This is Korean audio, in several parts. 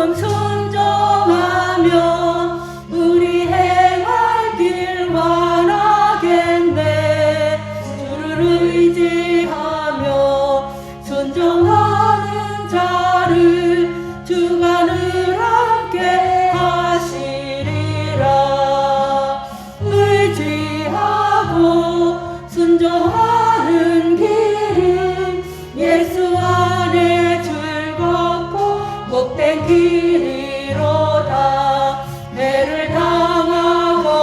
조금 순종하며 우리 행할 길 완하겠네. 주를 의지하며 순종하는 자를 주가 늘 함께 하시리라. 의지하고 순종하는 길은 예수 안에 즐겁고 복된 길이로다. 해를 당하거나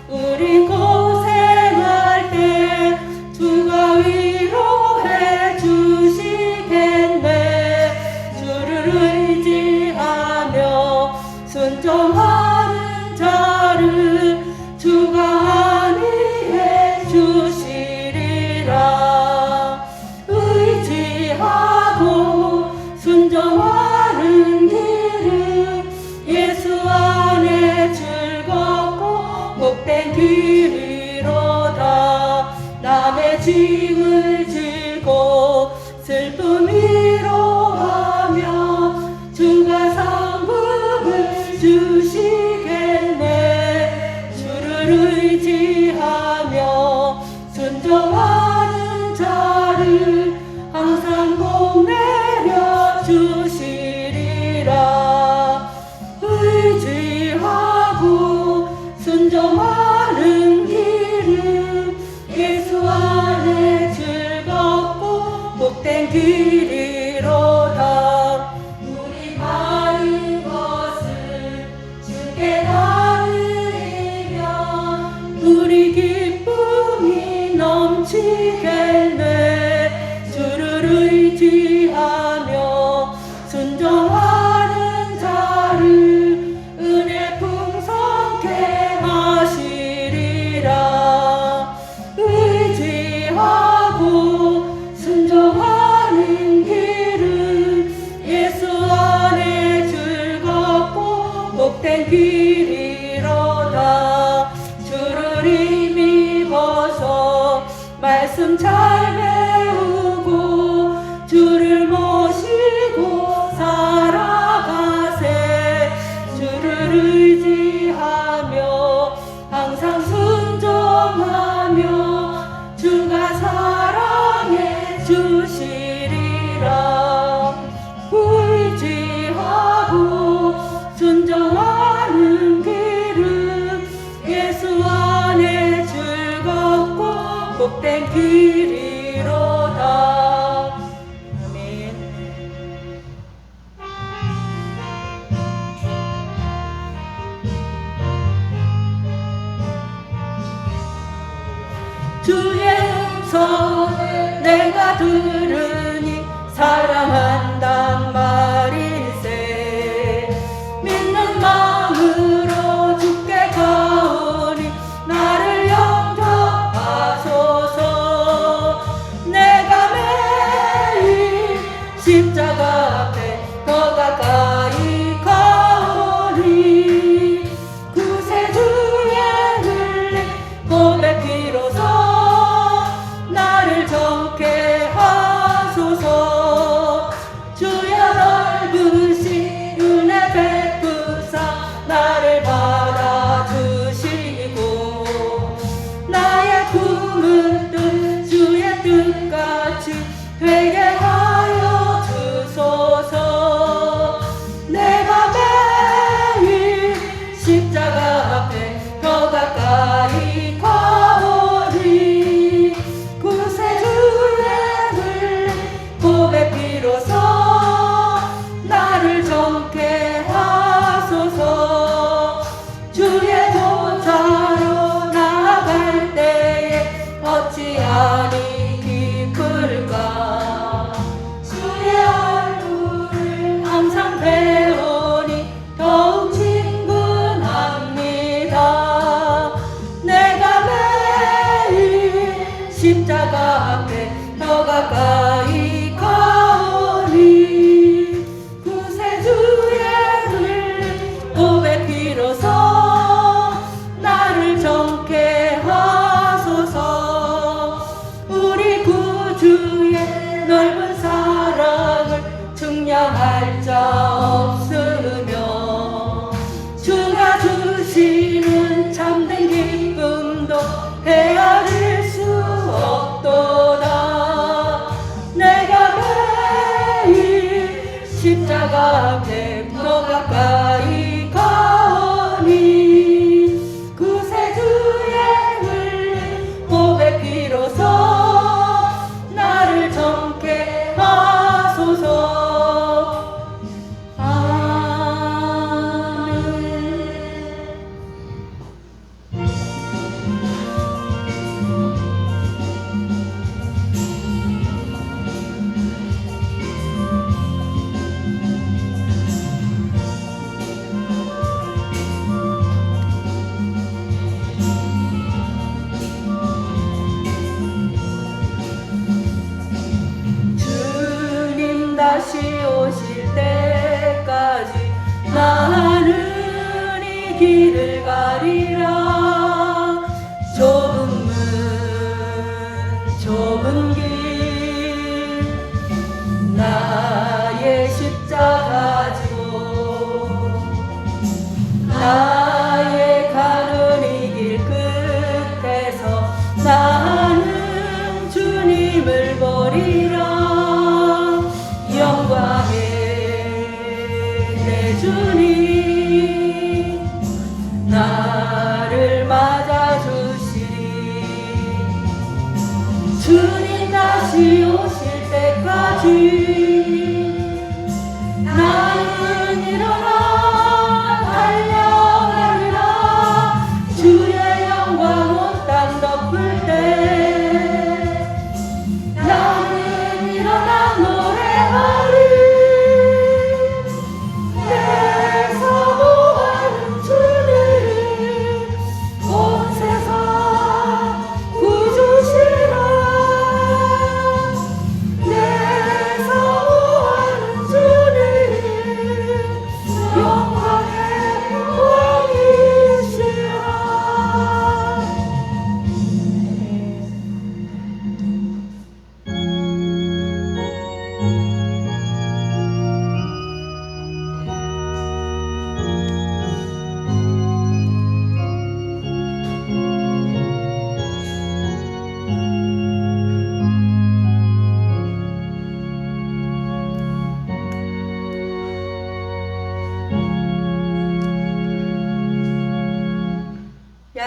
우리 고생할 때 주가 위로해 주시겠네. 주를 의지하며 순종하는 자를 주가 안위해 주시리라. 의지하고 순종하는 길은 예수 안에 즐겁고 복된 길이로다. 남의 짐을 지고 슬픔 위로하며 주가 상급을 주시겠네. 주를 의지하며 순종하는 자를 항상 복 내려 주시리라. 의지하고 순종하는 길은 예수 안에 즐겁고 복된 길이로다. 우리 바른 것을 주께 나누리면 우리 기쁨이 넘치겠네. 주를 의지하며 순종하는 자를 은혜 풍성케 하시리라. 의지하고 순종하는 길은 예수 안에 즐겁고 복된 길이로다. 주를 힘입어서 말씀 잘 배우고 주를 모시고 살아가세. 주를 의지하며 항상 순종하며 주가 사랑해 주시리라. 의지하고 순종하는 길은 예수 안에 즐겁고 복된 길이로다. 아멘. 주의 음성 내가 들으니 사랑한단 말일세. 믿는 마음으로 주께 가오니 나를 영접하소서. 내가 매일 십자가 앞에 더 가까이 가오니 구세주의 흘린 고백 비로소 나를 정케 하소서. 주여 넓은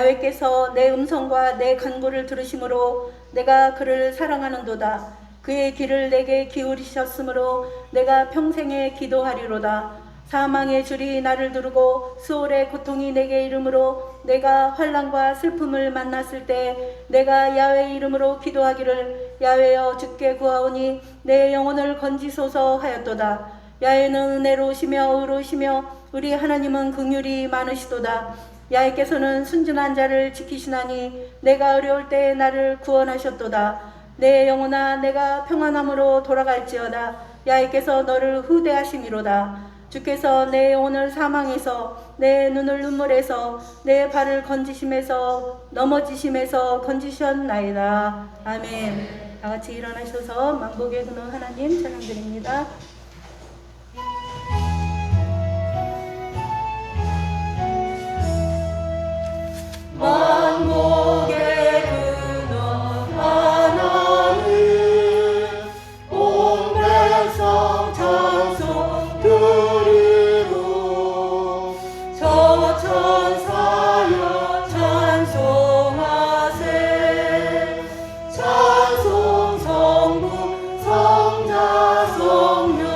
야훼께서 내 음성과 내 간구를 들으심으로 내가 그를 사랑하는도다. 그의 귀를 내게 기울이셨으므로 내가 평생에 기도하리로다. 사망의 줄이 나를 두르고 수월의 고통이 내게 이름으로 내가 환난과 슬픔을 만났을 때 내가 야훼 이름으로 기도하기를 야훼여 주께 구하오니 내 영혼을 건지소서 하였도다. 야훼는 은혜로우시며 의로우시며 우리 하나님은 긍휼이 많으시도다. 야훼께서는 순전한 자를 지키시나니 내가 어려울 때 나를 구원하셨도다. 내 영혼아 내가 평안함으로 돌아갈지어다. 야훼께서 너를 후대하심이로다. 주께서 내 영혼을 사망에서 내 눈을 눈물에서 내 발을 건지심에서 넘어지심에서 건지셨나이다. 아멘. 다같이 일어나셔서 만복의 근원 하나님 찬양드립니다. 만복의 근원 하나님 온 백성 찬송 드리고 저 천사여 찬송하세. 찬송 성부 성자 성령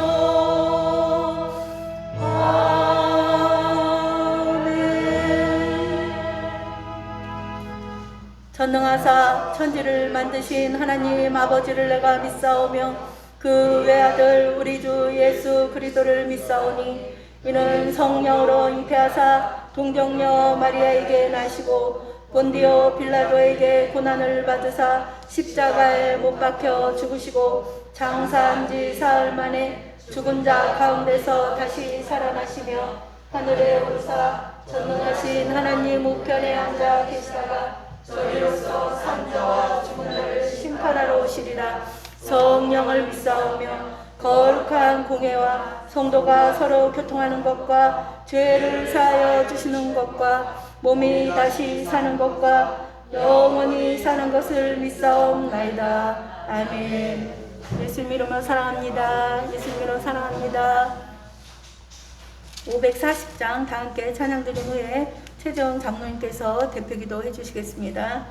전능하사 천지를 만드신 하나님 아버지를 내가 믿사오며 그 외아들 우리 주 예수 그리스도를 믿사오니 이는 성령으로 잉태하사 동정녀 마리아에게 나시고 본디오 빌라도에게 고난을 받으사 십자가에 못 박혀 죽으시고 장사한 지 사흘 만에 죽은 자 가운데서 다시 살아나시며 하늘에 오르사 전능하신 하나님 우편에 앉아 계시다가 저희로서 산자와 죽은 자를 심판하러 오시리라. 성령을 믿사오며 거룩한 공회와 성도가 서로 교통하는 것과 죄를 사하여 주시는 것과 몸이 다시 사는 것과 영원히 사는 것을 믿사옵나이다. 아멘. 예수님 이름으로 사랑합니다. 예수님 이름으로 사랑합니다. 540장 다 함께 찬양 드린 후에 최정 장로님께서 대표기도 해주시겠습니다.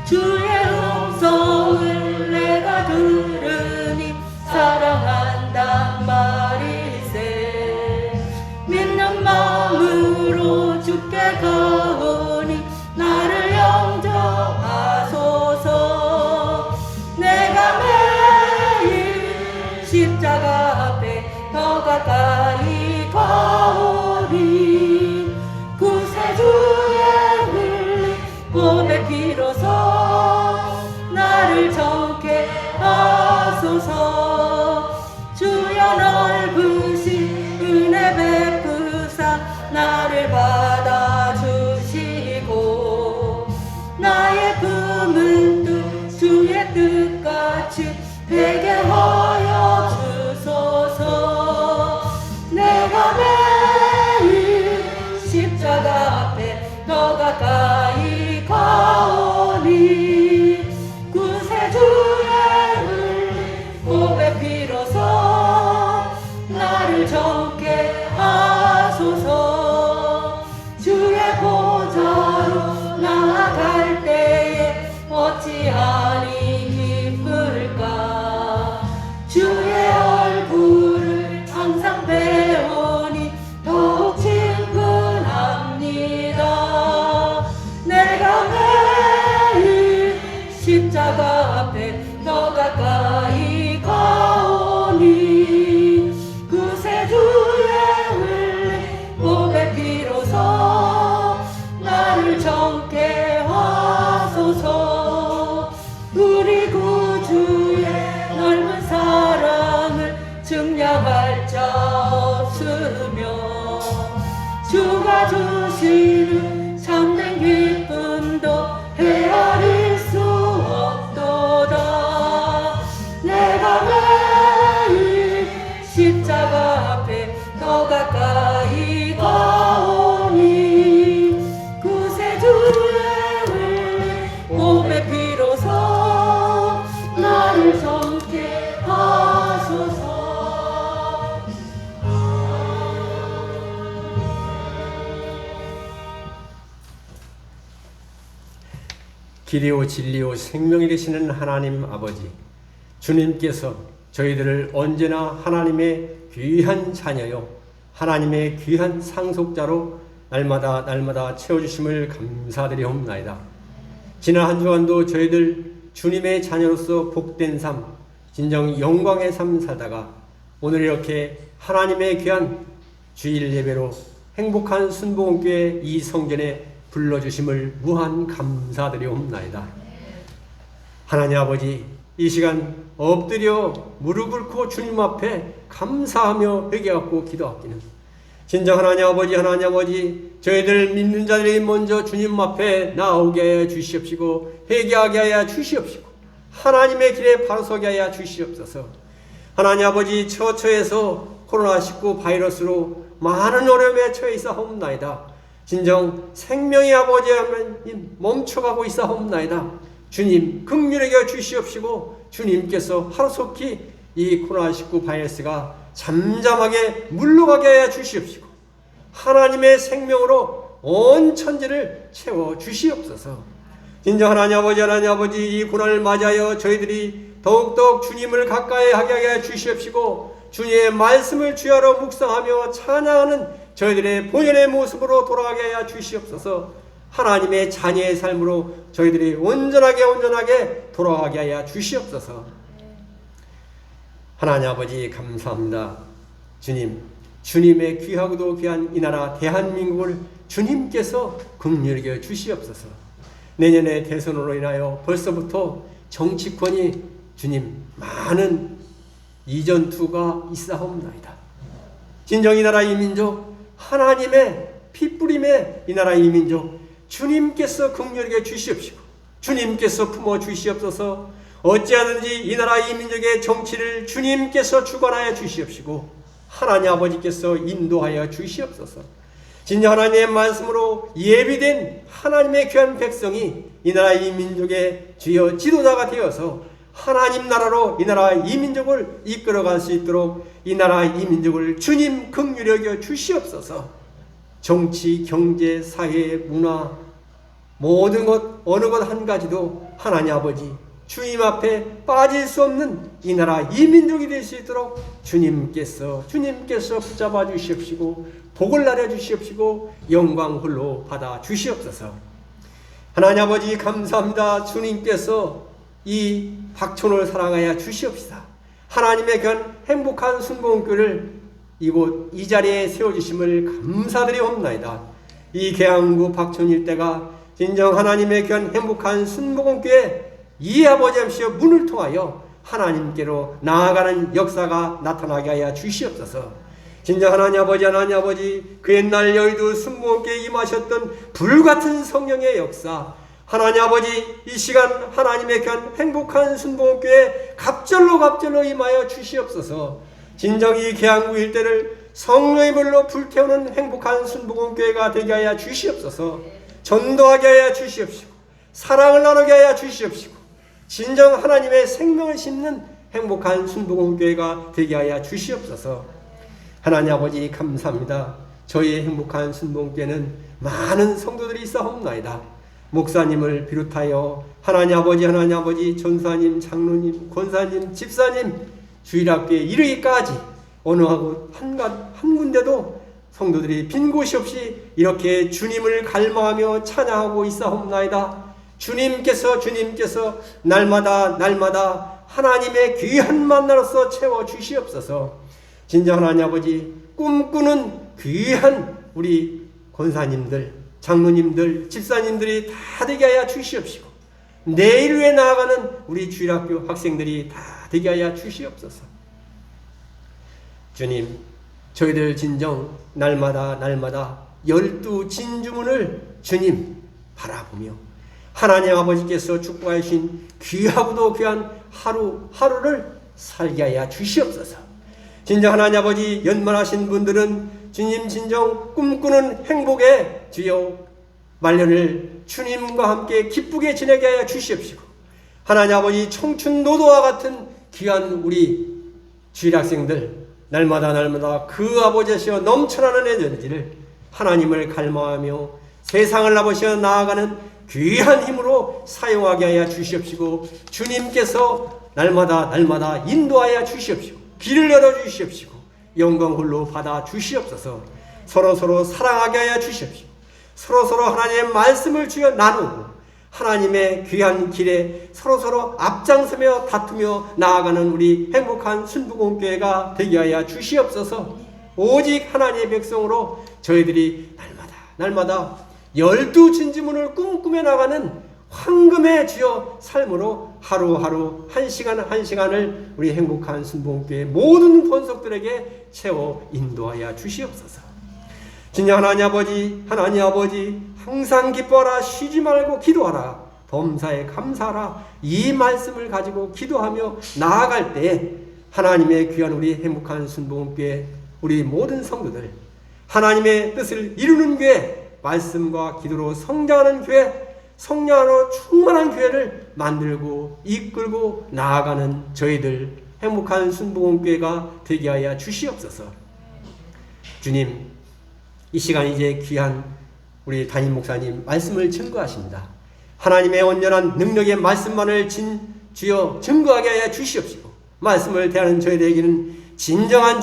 주의 음성을 내가 들으니 사랑한단 말일세. 믿는 마음으로 주께 가오니 나를 영접하소서. 내가 매일 십자가 앞에 더 가까이 가오리. 구세주의 흘린 보배 비로소 나를 정케 하소서. 주여 넓으신 은혜 베푸사 나를 받아주시고 나의 품은 뜻 주의 뜻같이 되게 하여 주소서. 내가 매일 십자가 앞에 더 가까이 가오니 구세주의 흘린 보배 비로소 나를 정케 하소서. 주의 보좌로 나아갈 때에 어찌하니 기쁠까. 주의 얼굴을 항상 배우니 더욱 친근합니다. 내가 매일 십자가 앞에 더 가까이 가오니 구세주의 흘린 보배 비로소 나를 정케 하소서. 우리 구주의 넓은 사랑을 증량할 자 없으며 주가 주시는 참된 기쁨도 헤아릴 수 없도다. 내 길이요 진리요 생명이 되시는 하나님 아버지, 주님께서 저희들을 언제나 하나님의 귀한 자녀요 하나님의 귀한 상속자로 날마다 채워주심을 감사드리옵나이다. 지난 한 주간도 저희들 주님의 자녀로서 복된 삶, 진정 영광의 삶 살다가 오늘 이렇게 하나님의 귀한 주일 예배로 행복한 순복음교회 이 성전에 불러주심을 무한 감사드리옵나이다. 하나님 아버지, 이 시간 엎드려 무릎 꿇고 주님 앞에 감사하며 회개하고 기도하기는 진정 하나님 아버지, 저희들 믿는 자들이 먼저 주님 앞에 나오게 하여 주시옵시고 회개하게 하여 주시옵시고 하나님의 길에 바로 서게 하여 주시옵소서. 하나님 아버지, 처처에서 코로나19 바이러스로 많은 어려움에 처해 있사옵나이다. 진정 생명의 아버지 하나님 멈춰가고 있사옵나이다. 주님 긍휼하게 주시옵시고 주님께서 하루속히 이 코로나19 바이러스가 잠잠하게 물러가게 하여 주시옵시고 하나님의 생명으로 온 천지를 채워 주시옵소서. 진정 하나님 아버지, 이 고난을 맞이하여 저희들이 더욱더 주님을 가까이 하게 하여 주시옵시고 주님의 말씀을 주야로 묵상하며 찬양하는 저희들의 본연의 모습으로 돌아가게 하여 주시옵소서. 하나님의 자녀의 삶으로 저희들이 온전하게 돌아가게 하여 주시옵소서. 하나님 아버지 감사합니다. 주님의 귀하고도 귀한 이 나라 대한민국을 주님께서 긍휼히 주시옵소서. 내년의 대선으로 인하여 벌써부터 정치권이 주님 많은 이전투가 있사옵나이다. 진정 이 나라 이 민족 하나님의 피뿌림의 이 나라 이 민족 주님께서 긍휼히 주시옵시고 주님께서 품어 주시옵소서. 어찌하든지 이 나라 이 민족의 정치를 주님께서 주관하여 주시옵시고 하나님 아버지께서 인도하여 주시옵소서. 진정 하나님의 말씀으로 예비된 하나님의 귀한 백성이 이 나라 이 민족의 주여 지도자가 되어서 하나님 나라로 이 나라 이 민족을 이끌어갈 수 있도록 이 나라 이 민족을 주님 긍휼히 여겨 주시옵소서. 정치, 경제, 사회, 문화 모든 것 어느 것 한 가지도 하나님 아버지 주님 앞에 빠질 수 없는 이 나라 이 민족이 될 수 있도록 주님께서 붙잡아 주시옵시고 복을 나려 주시옵시고 영광 홀로 받아 주시옵소서. 하나님 아버지 감사합니다. 주님께서 이 박촌을 사랑하여 주시옵시다. 하나님의 귀한 행복한 순복음교를 이곳 이 자리에 세워주심을 감사드리옵나이다. 이 계양구 박촌 일대가 진정 하나님의 귀한 행복한 순복음교회 이 아버지 함시여 문을 통하여 하나님께로 나아가는 역사가 나타나게 하여 주시옵소서. 진정 하나님 아버지 그 옛날 여의도 순복음교회에 임하셨던 불같은 성령의 역사 하나님 아버지 이 시간 하나님의 귀한 행복한 순복음교회에 갑절로 임하여 주시옵소서. 진정 이 계양구 일대를 성령의 불로 불태우는 행복한 순복음교회가 되게 하여 주시옵소서. 전도하게 하여 주시옵시고 사랑을 나누게 하여 주시옵시고 진정 하나님의 생명을 심는 행복한 순복음교회가 되게 하여 주시옵소서. 하나님 아버지 감사합니다. 저희의 행복한 순복음교회는 많은 성도들이 있사옵나이다. 목사님을 비롯하여 하나님 아버지 전사님, 장로님, 권사님, 집사님 주일학교에 이르기까지 어느 한 군데도 성도들이 빈 곳이 없이 이렇게 주님을 갈망하며 찬양하고 있사옵나이다. 주님께서 날마다 하나님의 귀한 만나로서 채워 주시옵소서. 진정 하나님 아버지 꿈꾸는 귀한 우리 권사님들, 장로님들, 집사님들이 다 되게 하여 주시옵시고 내일 위해 나아가는 우리 주일학교 학생들이 다 되게 하여 주시옵소서. 주님, 저희들 진정 날마다 12 진주문을 주님 바라보며 하나님 아버지께서 축복하여 주신 귀하고도 귀한 하루를 살게 하여 주시옵소서. 진정 하나님 아버지 연만하신 분들은 주님 진정 꿈꾸는 행복의 주여 말년을 주님과 함께 기쁘게 지내게 하여 주시옵시고 하나님 아버지 청춘노도와 같은 귀한 우리 주일학생들 날마다 그 아버지시여 넘쳐나는 에너지를 하나님을 갈망하며 세상을 아버지여 나아가는 귀한 힘으로 사용하게 하여 주시옵시고 주님께서 날마다 인도하여 주시옵시고 길을 열어 주시옵시고 영광 홀로 받아 주시옵소서. 서로 사랑하게 하여 주시옵시고 서로 하나님의 말씀을 주여 나누고 하나님의 귀한 길에 서로 앞장서며 다투며 나아가는 우리 행복한 순복음교회가 되게 하여 주시옵소서. 오직 하나님의 백성으로 저희들이 날마다 12진지문을 꿈꾸며 나가는 황금의 주여 삶으로 하루하루 한 시간을 우리 행복한 순복음교회 모든 권속들에게 채워 인도하여 주시옵소서. 진정 하나님 아버지 항상 기뻐하라, 쉬지 말고 기도하라, 범사에 감사하라. 이 말씀을 가지고 기도하며 나아갈 때 하나님의 귀한 우리 행복한 순복음교회 우리 모든 성도들 하나님의 뜻을 이루는 교회, 말씀과 기도로 성장하는 교회, 성령으로 충만한 교회를 만들고 이끌고 나아가는 저희들 행복한 순복음교회가 되게 하여 주시옵소서. 주님, 이 시간 이제 귀한 우리 담임 목사님 말씀을 증거하십니다. 하나님의 온전한 능력의 말씀만을 주여 증거하게 하여 주시옵시고 말씀을 대하는 저희들에게는 진정한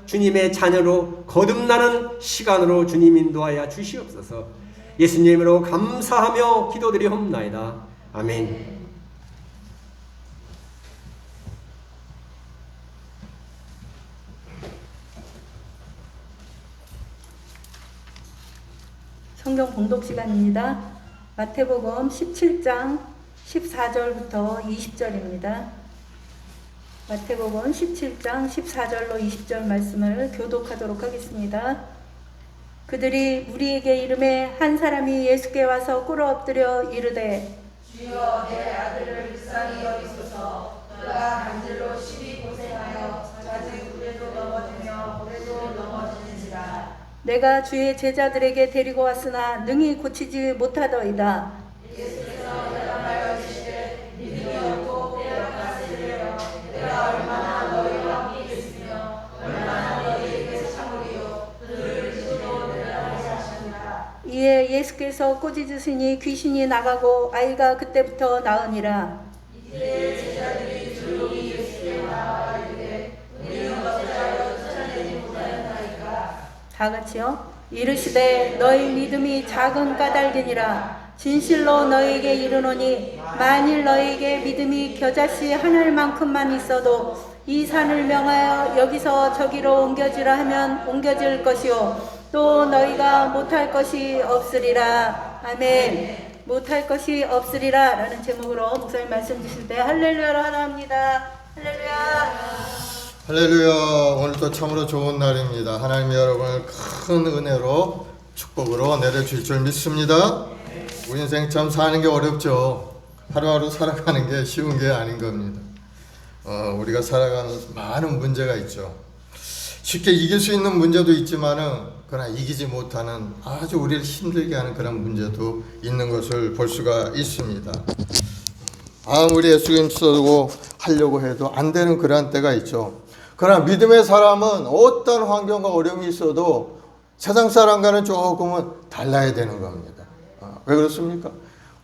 주님의 자녀로 거듭나는 시간으로 주님 인도하여 주시옵소서. 예수님으로 감사하며 기도드리옵나이다. 아멘. 성경 봉독 시간입니다. 마태복음 17장 14절부터 20절입니다. 마태복음 17장 14절로 20절 말씀을 교독하도록 하겠습니다. 그들이 우리에게 이르매 한 사람이 예수께 와서 꿇어 엎드려 이르되 주여 내 아들을 불쌍히 여기소서. 그가 간질로 심히 고생하여 자주 물에도 넘어지며 물에도 넘어지는지라. 내가 주의 제자들에게 데리고 왔으나 능히 고치지 못하더이다. 예수께서 대답하여 이르시되 믿음이 없고 빼앗으리라. 내가 얼마나 너희와 함께 있으며 얼마나 너희에게 참으리요. 그들을 기도로 내려가게 하시니라. 이에 예수께서 꾸짖으시니 귀신이 나가고 아이가 그때부터 나으니라. 이때 제자들이 조용히 예수께 나와 이르되 우리는 어찌하여 쫓아내지 못하였나이까. 다 같이요. 이르시되 너희 믿음이 작은 까닭이니라. 진실로 너희에게 이르노니 만일 너희에게 믿음이 겨자씨 하늘만큼만 있어도 이 산을 명하여 여기서 저기로 옮겨지라 하면 옮겨질 것이요 또 너희가 못할 것이 없으리라. 아멘. 못할 것이 없으리라 라는 제목으로 목사님 말씀 주실 때 할렐루야로 하나합니다. 할렐루야. 할렐루야. 오늘도 참으로 좋은 날입니다. 하나님이 여러분을 큰 은혜로 축복으로 내려주실 줄 믿습니다. 우리 인생 참 사는 게 어렵죠. 하루하루 살아가는 게 쉬운 게 아닌 겁니다. 우리가 살아가는 많은 문제가 있죠. 쉽게 이길 수 있는 문제도 있지만은 그러나 이기지 못하는 아주 우리를 힘들게 하는 그런 문제도 있는 것을 볼 수가 있습니다. 아무리 애쓰고 쓰고 하려고 해도 안 되는 그러한 때가 있죠. 그러나 믿음의 사람은 어떤 환경과 어려움이 있어도 세상 사람과는 조금은 달라야 되는 겁니다. 왜 그렇습니까?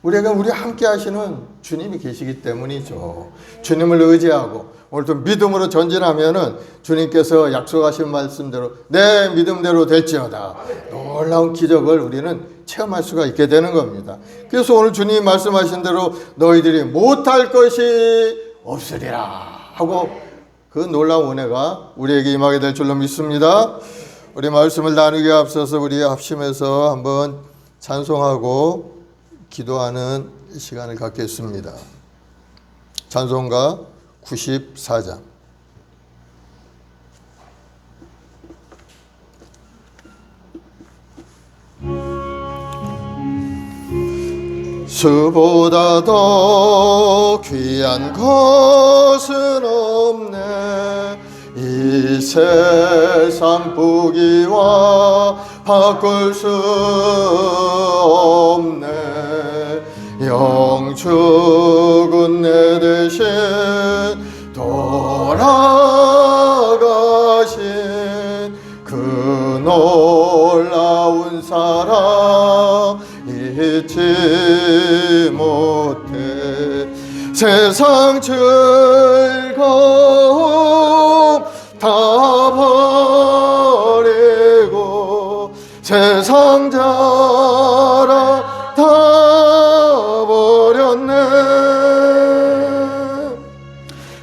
우리가 우리 함께 하시는 주님이 계시기 때문이죠. 주님을 의지하고 오늘도 믿음으로 전진하면은 주님께서 약속하신 말씀대로 내 믿음대로 될지어다. 놀라운 기적을 우리는 체험할 수가 있게 되는 겁니다. 그래서 오늘 주님이 말씀하신 대로 너희들이 못할 것이 없으리라 하고 그 놀라운 은혜가 우리에게 임하게 될 줄로 믿습니다. 우리 말씀을 나누기에 앞서서 우리 합심해서 한번 찬송하고 기도하는 시간을 갖겠습니다. 찬송가 94장. 수보다 더 귀한 것은 없네. 이 세상 보기와 바꿀 수 없네. 영축은 내 대신 돌아가신 그 놀라운 사랑 잊지 못해 세상 즐거움 다 버리고 세상 자랑 다 버렸네.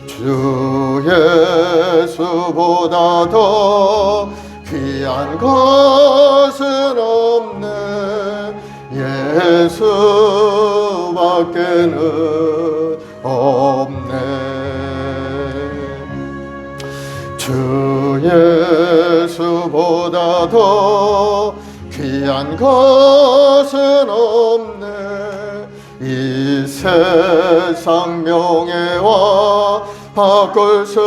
주 예수보다 더 귀한 것은 없네. 예수밖에는 없네. 주 예수보다 더 귀한 것은 없네. 이 세상 명예와 바꿀 수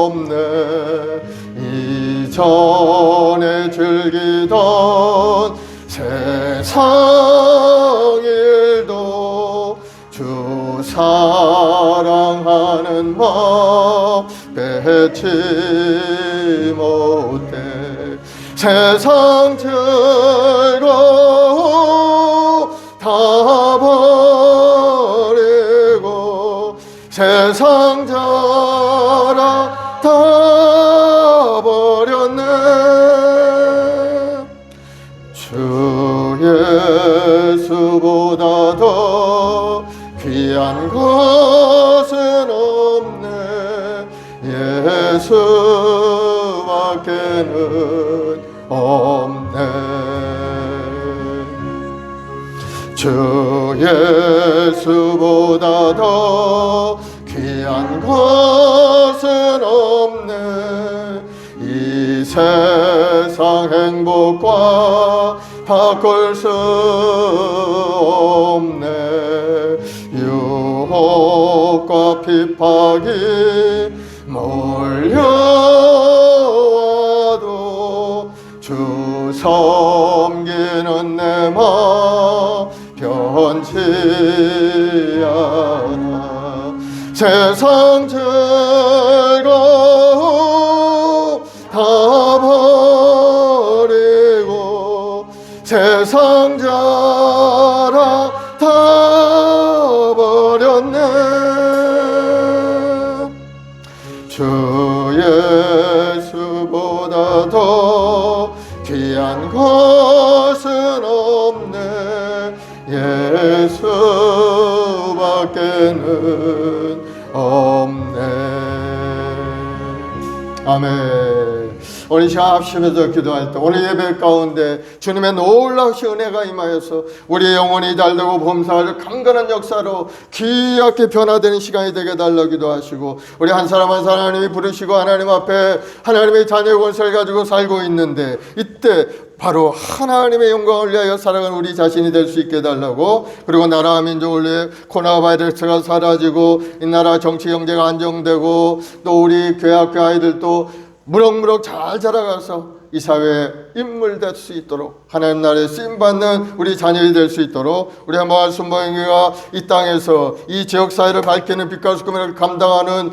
없네. 이전에 즐기던 세상 일도 주 사랑하는 마음 뺏지 못해. 세상 즐거움 다 버리고 세상 자랑 다 버렸네. 주 예수보다 더 귀한 것은 없네. 예수밖에는 없네. 주 예수보다 더 귀한 것은 없네. 이 세상 행복과 바꿀 수 없네. 유혹과 핍박이 몰려와도 주 섬기는 내 마음 변치 않아. 세상 즐거움 다 버리고 세상 자랑 다 버렸네. 주 예수보다 더 귀한 것은 없네. 예수밖에는 없네. 아멘. 오늘 시간 합심해서 기도할 때 오늘 예배 가운데 주님의 놀라우신 은혜가 임하여서 우리의 영혼이 달되고 범사를 강건한 역사로 귀하게 변화되는 시간이 되게 달라 기도하시고, 우리 한 사람 한 사람 하나님이 부르시고 하나님 앞에 하나님의 자녀의 권세를 가지고 살고 있는데, 이때 바로 하나님의 영광을 위하여 살아가는 우리 자신이 될 수 있게 해달라고. 그리고 나라 민족을 위해 코로나 바이러스가 사라지고 이 나라 정치 경제가 안정되고 또 우리 교회 학교 아이들도 무럭무럭 잘 자라가서 이 사회에 인물될 수 있도록, 하나님 나라에 쓰임받는 우리 자녀이 될 수 있도록, 우리 한번 순복음교회가 이 땅에서 이 지역사회를 밝히는 빛과 소금을 감당하는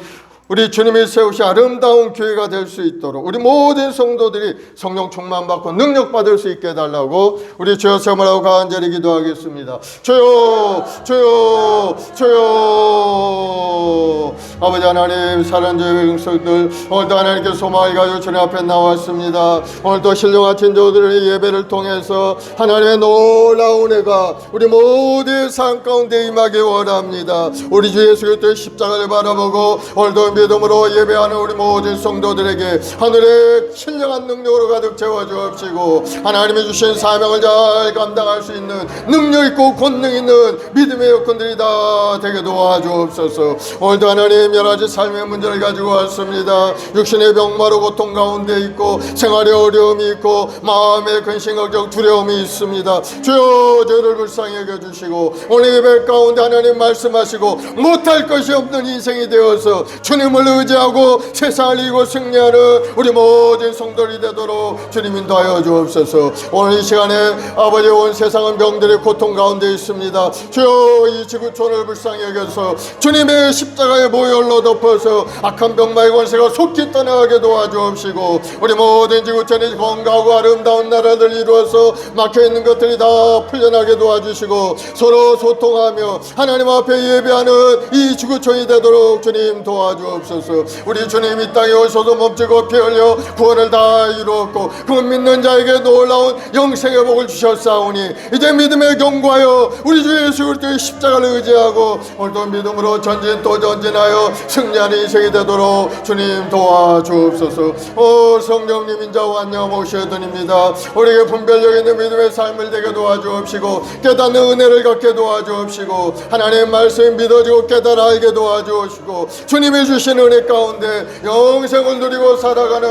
우리 주님이 세우신 아름다운 교회가 될 수 있도록 우리 모든 성도들이 성령 충만받고 능력받을 수 있게 해달라고 우리 주여 세움하라고 간절히 기도하겠습니다. 주여 주여 주여. 아버지 하나님, 사랑하는 주의 백성들, 오늘도 하나님께 소망을 가지고 주님 앞에 나왔습니다. 오늘도 신령한 진도들의 예배를 통해서 하나님의 놀라운 은혜가 우리 모두의 삶 가운데 임하기 원합니다. 우리 주 예수 그리스도의 십자가를 바라보고 오늘도 믿음으로 예배하는 우리 모든 성도들에게 하늘의 신령한 능력으로 가득 채워주옵시고, 하나님이 주신 사명을 잘 감당할 수 있는 능력 있고 권능 있는 믿음의 여건들이 다 되게 도와주옵소서. 오늘도 하나님 여러 가지 삶의 문제를 가지고 왔습니다. 육신의 병마로 고통 가운데 있고 생활에 어려움이 있고 마음에 근심 걱정 두려움이 있습니다. 주여 저를 불쌍히 여겨주시고 오늘 예배 가운데 하나님 말씀하시고 못할 것이 없는 인생이 되어서 주님을 의지하고 세상을 이기고 승리하는 우리 모든 성도들이 되도록 주님 인도하여 주옵소서. 오늘 이 시간에 아버지, 온 세상은 병들의 고통 가운데 있습니다. 주여 이 지구촌을 불쌍히 여겨서 주님의 십자가에 모여 보혈로 덮어서 악한 병마의 권세가 속히 떠나가게 도와주옵시고 우리 모든 지구촌이 건강하고 아름다운 나라를 이루어서 막혀있는 것들이 다 풀려나게 도와주시고 서로 소통하며 하나님 앞에 예배하는 이 지구촌이 되도록 주님 도와주옵소서. 우리 주님 이 땅에 오셔서 몸지고 피 흘려 구원을 다 이루었고 그 믿는 자에게 놀라운 영생의 복을 주셨사오니 이제 믿음에 경고하여 우리 주 예수 그리스도의 십자가를 의지하고 오늘도 믿음으로 전진 또 전진하여 승리하는 인생이 되도록 주님 도와주옵소서. 오 성령님 인자와 안녕 오셔드립니다. 우리에게 분별력 있는 믿음의 삶을 되게 도와주옵시고 깨닫는 은혜를 갖게 도와주옵시고 하나님의 말씀 믿어지고 깨달아 알게 도와주옵시고 주님이 주신 은혜 가운데 영생을 누리고 살아가는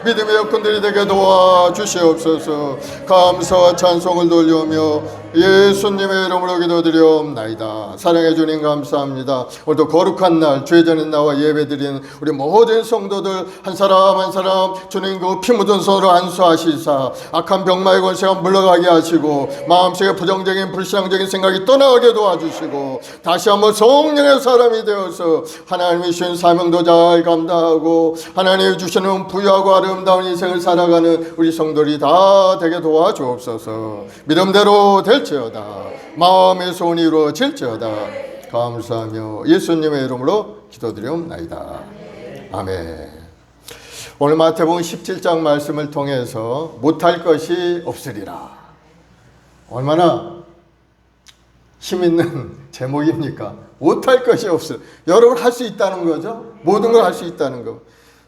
믿음의 여건들이 되게 도와주시옵소서. 감사와 찬송을 돌려오며 예수님의 이름으로 기도드리옵나이다. 사랑해 주님 감사합니다. 오늘도 거룩한 날 주의 전에 나와 예배드리는 우리 모든 성도들 한 사람 한 사람 주님 그 피 묻은 손으로 안수하시사 악한 병마의 권세가 물러가게 하시고 마음속에 부정적인 불신앙적인 생각이 떠나가게 도와주시고 다시 한번 성령의 사람이 되어서 하나님이 주신 사명도 잘 감당하고 하나님이 주시는 부유하고 아름다운 인생을 살아가는 우리 성도들이 다 되게 도와주옵소서. 믿음대로 될지어다. 마음의 소원이 이루어질지어다. 감사하며 예수님의 이름으로 기도드리옵나이다. 아멘. 오늘 마태복음 17장 말씀을 통해서 못할 것이 없으리라. 얼마나 힘있는 제목입니까? 못할 것이 없으리라. 여러분 할 수 있다는 거죠. 모든 걸 할 수 있다는 거.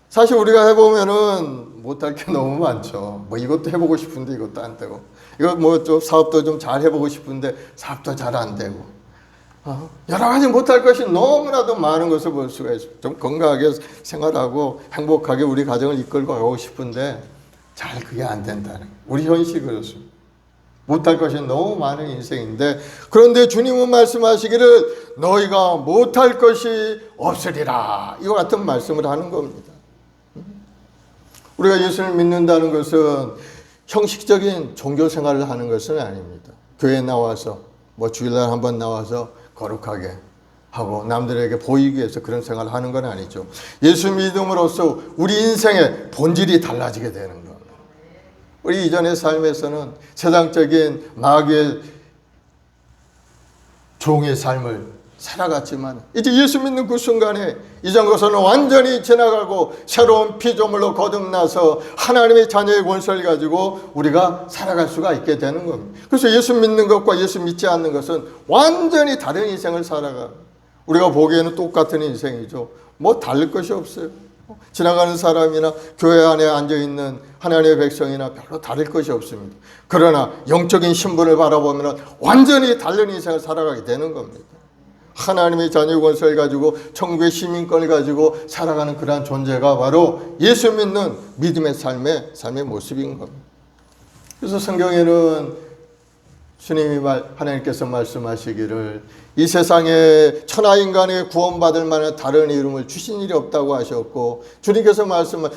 사실 우리가 해보면은 못할 게 너무 많죠. 뭐 이것도 해보고 싶은데 이것도 안 되고, 이거 뭐 좀 사업도 좀 잘 해보고 싶은데 사업도 잘 안 되고, 여러 가지 못할 것이 너무나도 많은 것을 볼 수가 있습니다. 좀 건강하게 생활하고 행복하게 우리 가정을 이끌고 가고 싶은데 잘 그게 안 된다는, 우리 현실이 그렇습니다. 못할 것이 너무 많은 인생인데, 그런데 주님은 말씀하시기를 너희가 못할 것이 없으리라, 이와 같은 말씀을 하는 겁니다. 우리가 예수를 믿는다는 것은 형식적인 종교 생활을 하는 것은 아닙니다. 교회에 나와서 뭐 주일날 한번 나와서 거룩하게 하고 남들에게 보이기 위해서 그런 생활을 하는 건 아니죠. 예수 믿음으로써 우리 인생의 본질이 달라지게 되는 겁니다. 우리 이전의 삶에서는 세상적인 마귀의 종의 삶을 살아갔지만 이제 예수 믿는 그 순간에 이전 것은 완전히 지나가고 새로운 피조물로 거듭나서 하나님의 자녀의 권세를 가지고 우리가 살아갈 수가 있게 되는 겁니다. 그래서 예수 믿는 것과 예수 믿지 않는 것은 완전히 다른 인생을 살아가. 우리가 보기에는 똑같은 인생이죠. 뭐 다를 것이 없어요. 지나가는 사람이나 교회 안에 앉아있는 하나님의 백성이나 별로 다를 것이 없습니다. 그러나 영적인 신분을 바라보면 완전히 다른 인생을 살아가게 되는 겁니다. 하나님의 자녀 권세를 가지고 천국의 시민권을 가지고 살아가는 그러한 존재가 바로 예수 믿는 믿음의 삶의 모습인 겁니다. 그래서 성경에는 주님이 하나님께서 말씀하시기를 이 세상에 천하인간이 구원받을 만한 다른 이름을 주신 일이 없다고 하셨고, 주님께서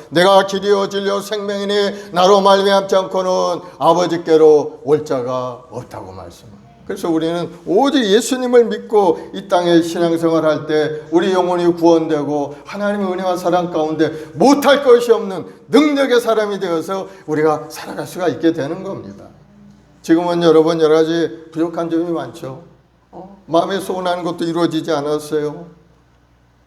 내가 길이요 진리요 생명이니 나로 말미암지 않고는 아버지께로 올 자가 없다고 말씀합니다. 그래서 우리는 오직 예수님을 믿고 이 땅에 신앙생활 할 때 우리 영혼이 구원되고 하나님의 은혜와 사랑 가운데 못할 것이 없는 능력의 사람이 되어서 우리가 살아갈 수가 있게 되는 겁니다. 지금은 여러분 여러 가지 부족한 점이 많죠. 마음에 소원하는 것도 이루어지지 않았어요.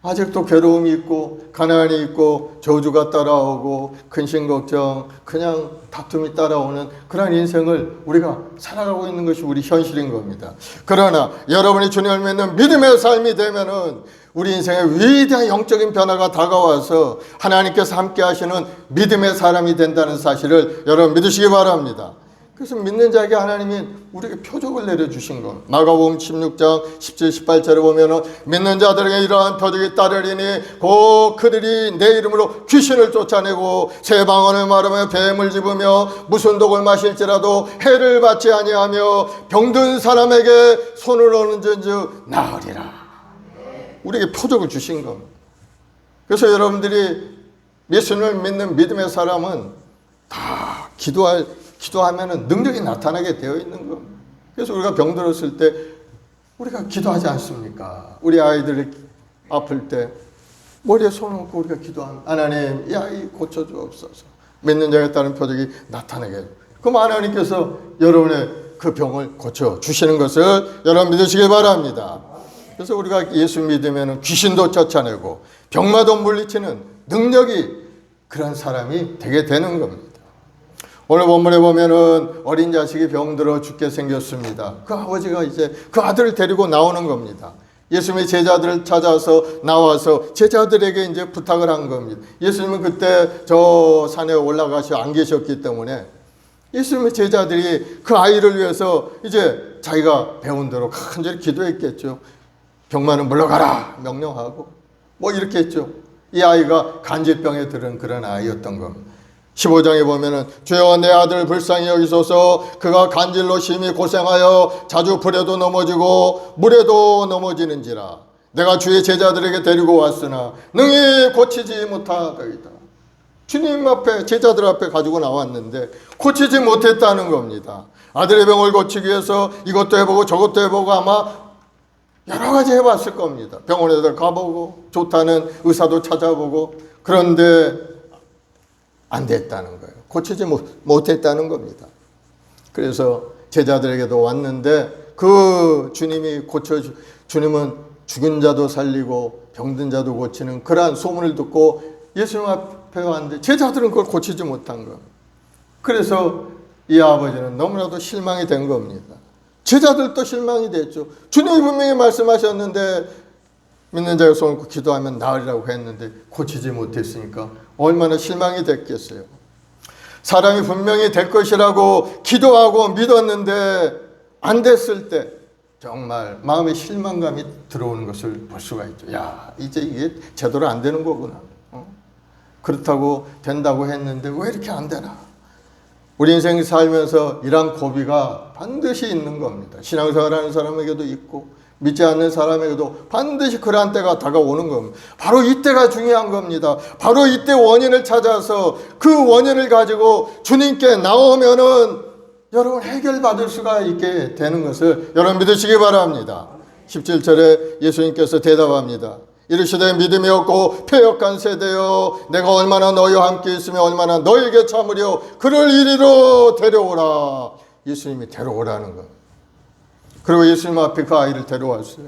아직도 괴로움이 있고 가난이 있고 저주가 따라오고 근심 걱정, 그냥 다툼이 따라오는 그런 인생을 우리가 살아가고 있는 것이 우리 현실인 겁니다. 그러나 여러분이 주님을 믿는 믿음의 삶이 되면은 우리 인생에 위대한 영적인 변화가 다가와서 하나님께서 함께 하시는 믿음의 사람이 된다는 사실을 여러분 믿으시기 바랍니다. 그래서 믿는 자에게 하나님이 우리에게 표적을 내려주신 겁니다. 마가복음 16장 17, 18절에 보면 믿는 자들에게 이러한 표적이 따르리니 곧 그들이 내 이름으로 귀신을 쫓아내고 새 방언을 말하며 뱀을 집으며 무슨 독을 마실지라도 해를 받지 아니하며 병든 사람에게 손을 얹은즉 나으리라. 우리에게 표적을 주신 겁니다. 그래서 여러분들이 예수님을 믿는 믿음의 사람은 다 기도하면 능력이 나타나게 되어 있는 겁니다. 그래서 우리가 병들었을 때 우리가 기도하지 않습니까? 우리 아이들이 아플 때 머리에 손을 얹고 우리가 기도하면 하나님 이 아이 고쳐주옵소서. 믿는 자에 따른 표적이 나타나게 해요. 그럼 하나님께서 여러분의 그 병을 고쳐주시는 것을 여러분 믿으시길 바랍니다. 그래서 우리가 예수 믿으면 귀신도 쫓아내고 병마도 물리치는 능력이 그런 사람이 되게 되는 겁니다. 오늘 본문에 보면은 어린 자식이 병들어 죽게 생겼습니다. 그 아버지가 이제 그 아들을 데리고 나오는 겁니다. 예수님의 제자들을 찾아서 나와서 제자들에게 이제 부탁을 한 겁니다. 예수님은 그때 저 산에 올라가셔 안 계셨기 때문에 예수님의 제자들이 그 아이를 위해서 이제 자기가 배운 대로 간절히 기도했겠죠. 병만은 물러가라 명령하고 뭐 이렇게 했죠. 이 아이가 간질병에 들은 그런 아이였던 겁니다. 15장에 보면은 주여 내 아들 불쌍히 여기소서. 그가 간질로 심히 고생하여 자주 불에도 넘어지고 물에도 넘어지는지라. 내가 주의 제자들에게 데리고 왔으나 능히 고치지 못하더이다. 주님 앞에 제자들 앞에 가지고 나왔는데 고치지 못했다는 겁니다. 아들의 병을 고치기 위해서 이것도 해보고 저것도 해보고 아마 여러 가지 해봤을 겁니다. 병원에도 가보고 좋다는 의사도 찾아보고 그런데 안 됐다는 거예요. 고치지 못했다는 겁니다. 그래서 제자들에게도 왔는데 그 주님이 주님은 죽은 자도 살리고 병든 자도 고치는 그러한 소문을 듣고 예수님 앞에 왔는데 제자들은 그걸 고치지 못한 거예요. 그래서 이 아버지는 너무나도 실망이 된 겁니다. 제자들도 실망이 됐죠. 주님이 분명히 말씀하셨는데 믿는 자의 손을 얹고 기도하면 나으리라고 했는데 고치지 못했으니까 얼마나 실망이 됐겠어요. 사람이 분명히 될 것이라고 기도하고 믿었는데 안 됐을 때 정말 마음에 실망감이 들어오는 것을 볼 수가 있죠. 야, 이제 이게 제대로 안 되는 거구나. 그렇다고 된다고 했는데 왜 이렇게 안 되나? 우리 인생 살면서 이런 고비가 반드시 있는 겁니다. 신앙생활하는 사람에게도 있고 믿지 않는 사람에게도 반드시 그러한 때가 다가오는 겁니다. 바로 이때가 중요한 겁니다. 바로 이때 원인을 찾아서 그 원인을 가지고 주님께 나오면은 여러분 해결받을 수가 있게 되는 것을 여러분 믿으시기 바랍니다. 17절에 예수님께서 대답합니다. 이르시되 믿음이 없고 패역한 세대여 내가 얼마나 너희와 함께 있으며 얼마나 너희에게 참으려 그를 이리로 데려오라. 예수님이 데려오라는 겁니다. 그리고 예수님 앞에 그 아이를 데려왔어요.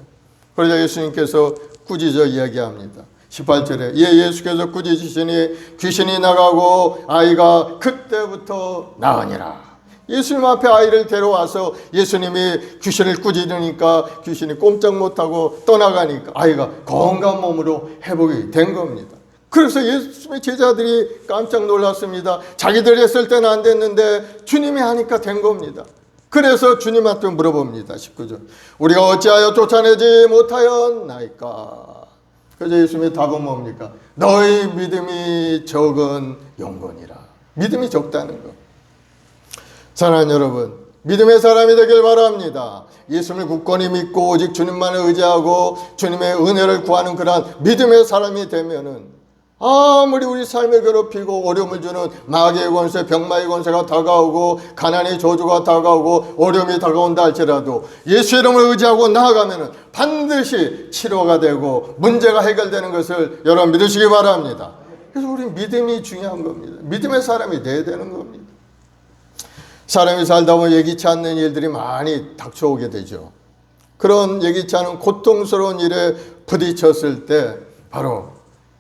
그러자 예수님께서 꾸짖어 이야기합니다. 18절에 예수께서 꾸짖으시니 귀신이 나가고 아이가 그때부터 나으니라. 예수님 앞에 아이를 데려와서 예수님이 귀신을 꾸짖으니까 귀신이 꼼짝 못하고 떠나가니까 아이가 건강한 몸으로 회복이 된 겁니다. 그래서 예수님의 제자들이 깜짝 놀랐습니다. 자기들이 했을 때는 안 됐는데 주님이 하니까 된 겁니다. 그래서 주님한테 물어봅니다. 19절 우리가 어찌하여 쫓아내지 못하였나이까. 그래서 예수님의 답은 뭡니까? 너희 믿음이 적은 영혼이라. 믿음이 적다는 것. 사랑하는 여러분, 믿음의 사람이 되길 바랍니다. 예수님을 굳건히 믿고 오직 주님만을 의지하고 주님의 은혜를 구하는 그러한 믿음의 사람이 되면은 아무리 우리 삶을 괴롭히고 어려움을 주는 마귀의 권세, 병마의 권세가 다가오고 가난의 저주가 다가오고 어려움이 다가온다 할지라도 예수 이름을 의지하고 나아가면은 반드시 치료가 되고 문제가 해결되는 것을 여러분 믿으시기 바랍니다. 그래서 우리 믿음이 중요한 겁니다. 믿음의 사람이 돼야 되는 겁니다. 사람이 살다 보면 예기치 않는 일들이 많이 닥쳐오게 되죠. 그런 예기치 않은 고통스러운 일에 부딪혔을 때 바로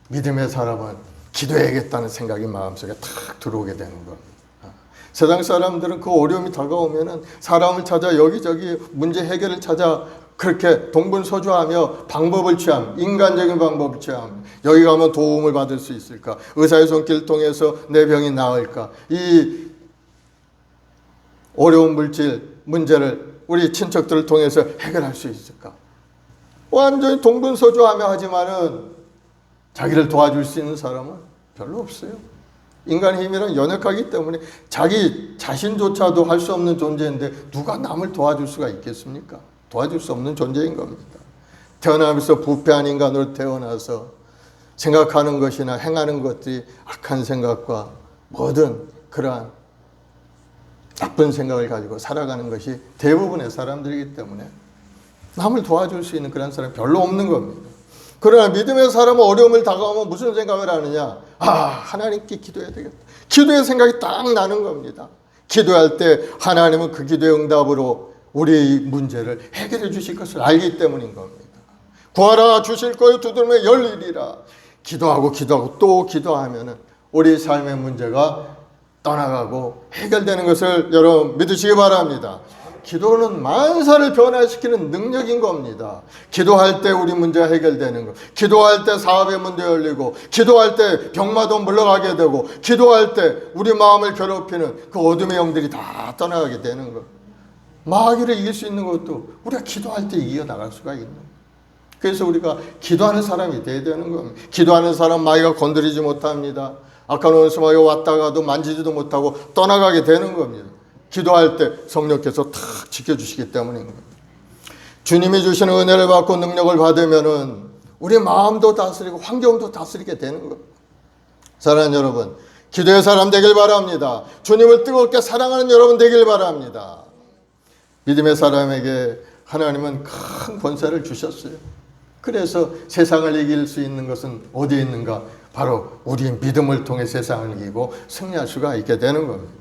믿음의 사람은 기도해야겠다는 생각이 마음속에 탁 들어오게 되는 겁니다. 세상 사람들은 그 어려움이 다가오면은 사람을 찾아 여기저기 문제 해결을 찾아 그렇게 동분서주하며 방법을 취함, 인간적인 방법을 취함. 여기 가면 도움을 받을 수 있을까? 의사의 손길을 통해서 내 병이 나을까? 이 어려운 물질 문제를 우리 친척들을 통해서 해결할 수 있을까? 완전히 동분서주하며 하지만은 자기를 도와줄 수 있는 사람은 별로 없어요. 인간의 힘이란 연약하기 때문에 자기 자신조차도 할 수 없는 존재인데 누가 남을 도와줄 수가 있겠습니까? 도와줄 수 없는 존재인 겁니다. 태어나면서 부패한 인간으로 태어나서 생각하는 것이나 행하는 것들이 악한 생각과 모든 그러한 나쁜 생각을 가지고 살아가는 것이 대부분의 사람들이기 때문에 남을 도와줄 수 있는 그런 사람이 별로 없는 겁니다. 그러나 믿음의 사람은 어려움을 다가오면 무슨 생각을 하느냐? 하나님께 기도해야 되겠다. 기도의 생각이 딱 나는 겁니다. 기도할 때 하나님은 그 기도의 응답으로 우리의 문제를 해결해 주실 것을 알기 때문인 겁니다. 구하라 주실 거요, 두드리면 열리리라. 기도하고 또 기도하면은 우리 삶의 문제가 떠나가고 해결되는 것을 여러분 믿으시기 바랍니다. 기도는 만사를 변화시키는 능력인 겁니다. 기도할 때 우리 문제가 해결되는 것, 기도할 때 사업의 문제 열리고, 기도할 때 병마도 물러가게 되고, 기도할 때 우리 마음을 괴롭히는 그 어둠의 영들이 다 떠나가게 되는 것. 마귀를 이길 수 있는 것도 우리가 기도할 때 이겨나갈 수가 있는 거예요. 그래서 우리가 기도하는 사람이 돼야 되는 겁니다. 기도하는 사람 마귀가 건드리지 못합니다. 아까 원수마귀가 왔다가도 만지지도 못하고 떠나가게 되는 겁니다. 기도할 때 성령께서 탁 지켜주시기 때문인 겁니다. 주님이 주시는 은혜를 받고 능력을 받으면은 우리 마음도 다스리고 환경도 다스리게 되는 겁니다. 사랑하는 여러분, 기도의 사람 되길 바랍니다. 주님을 뜨겁게 사랑하는 여러분 되길 바랍니다. 믿음의 사람에게 하나님은 큰 권세를 주셨어요. 그래서 세상을 이길 수 있는 것은 어디에 있는가? 바로 우리의 믿음을 통해 세상을 이기고 승리할 수가 있게 되는 겁니다.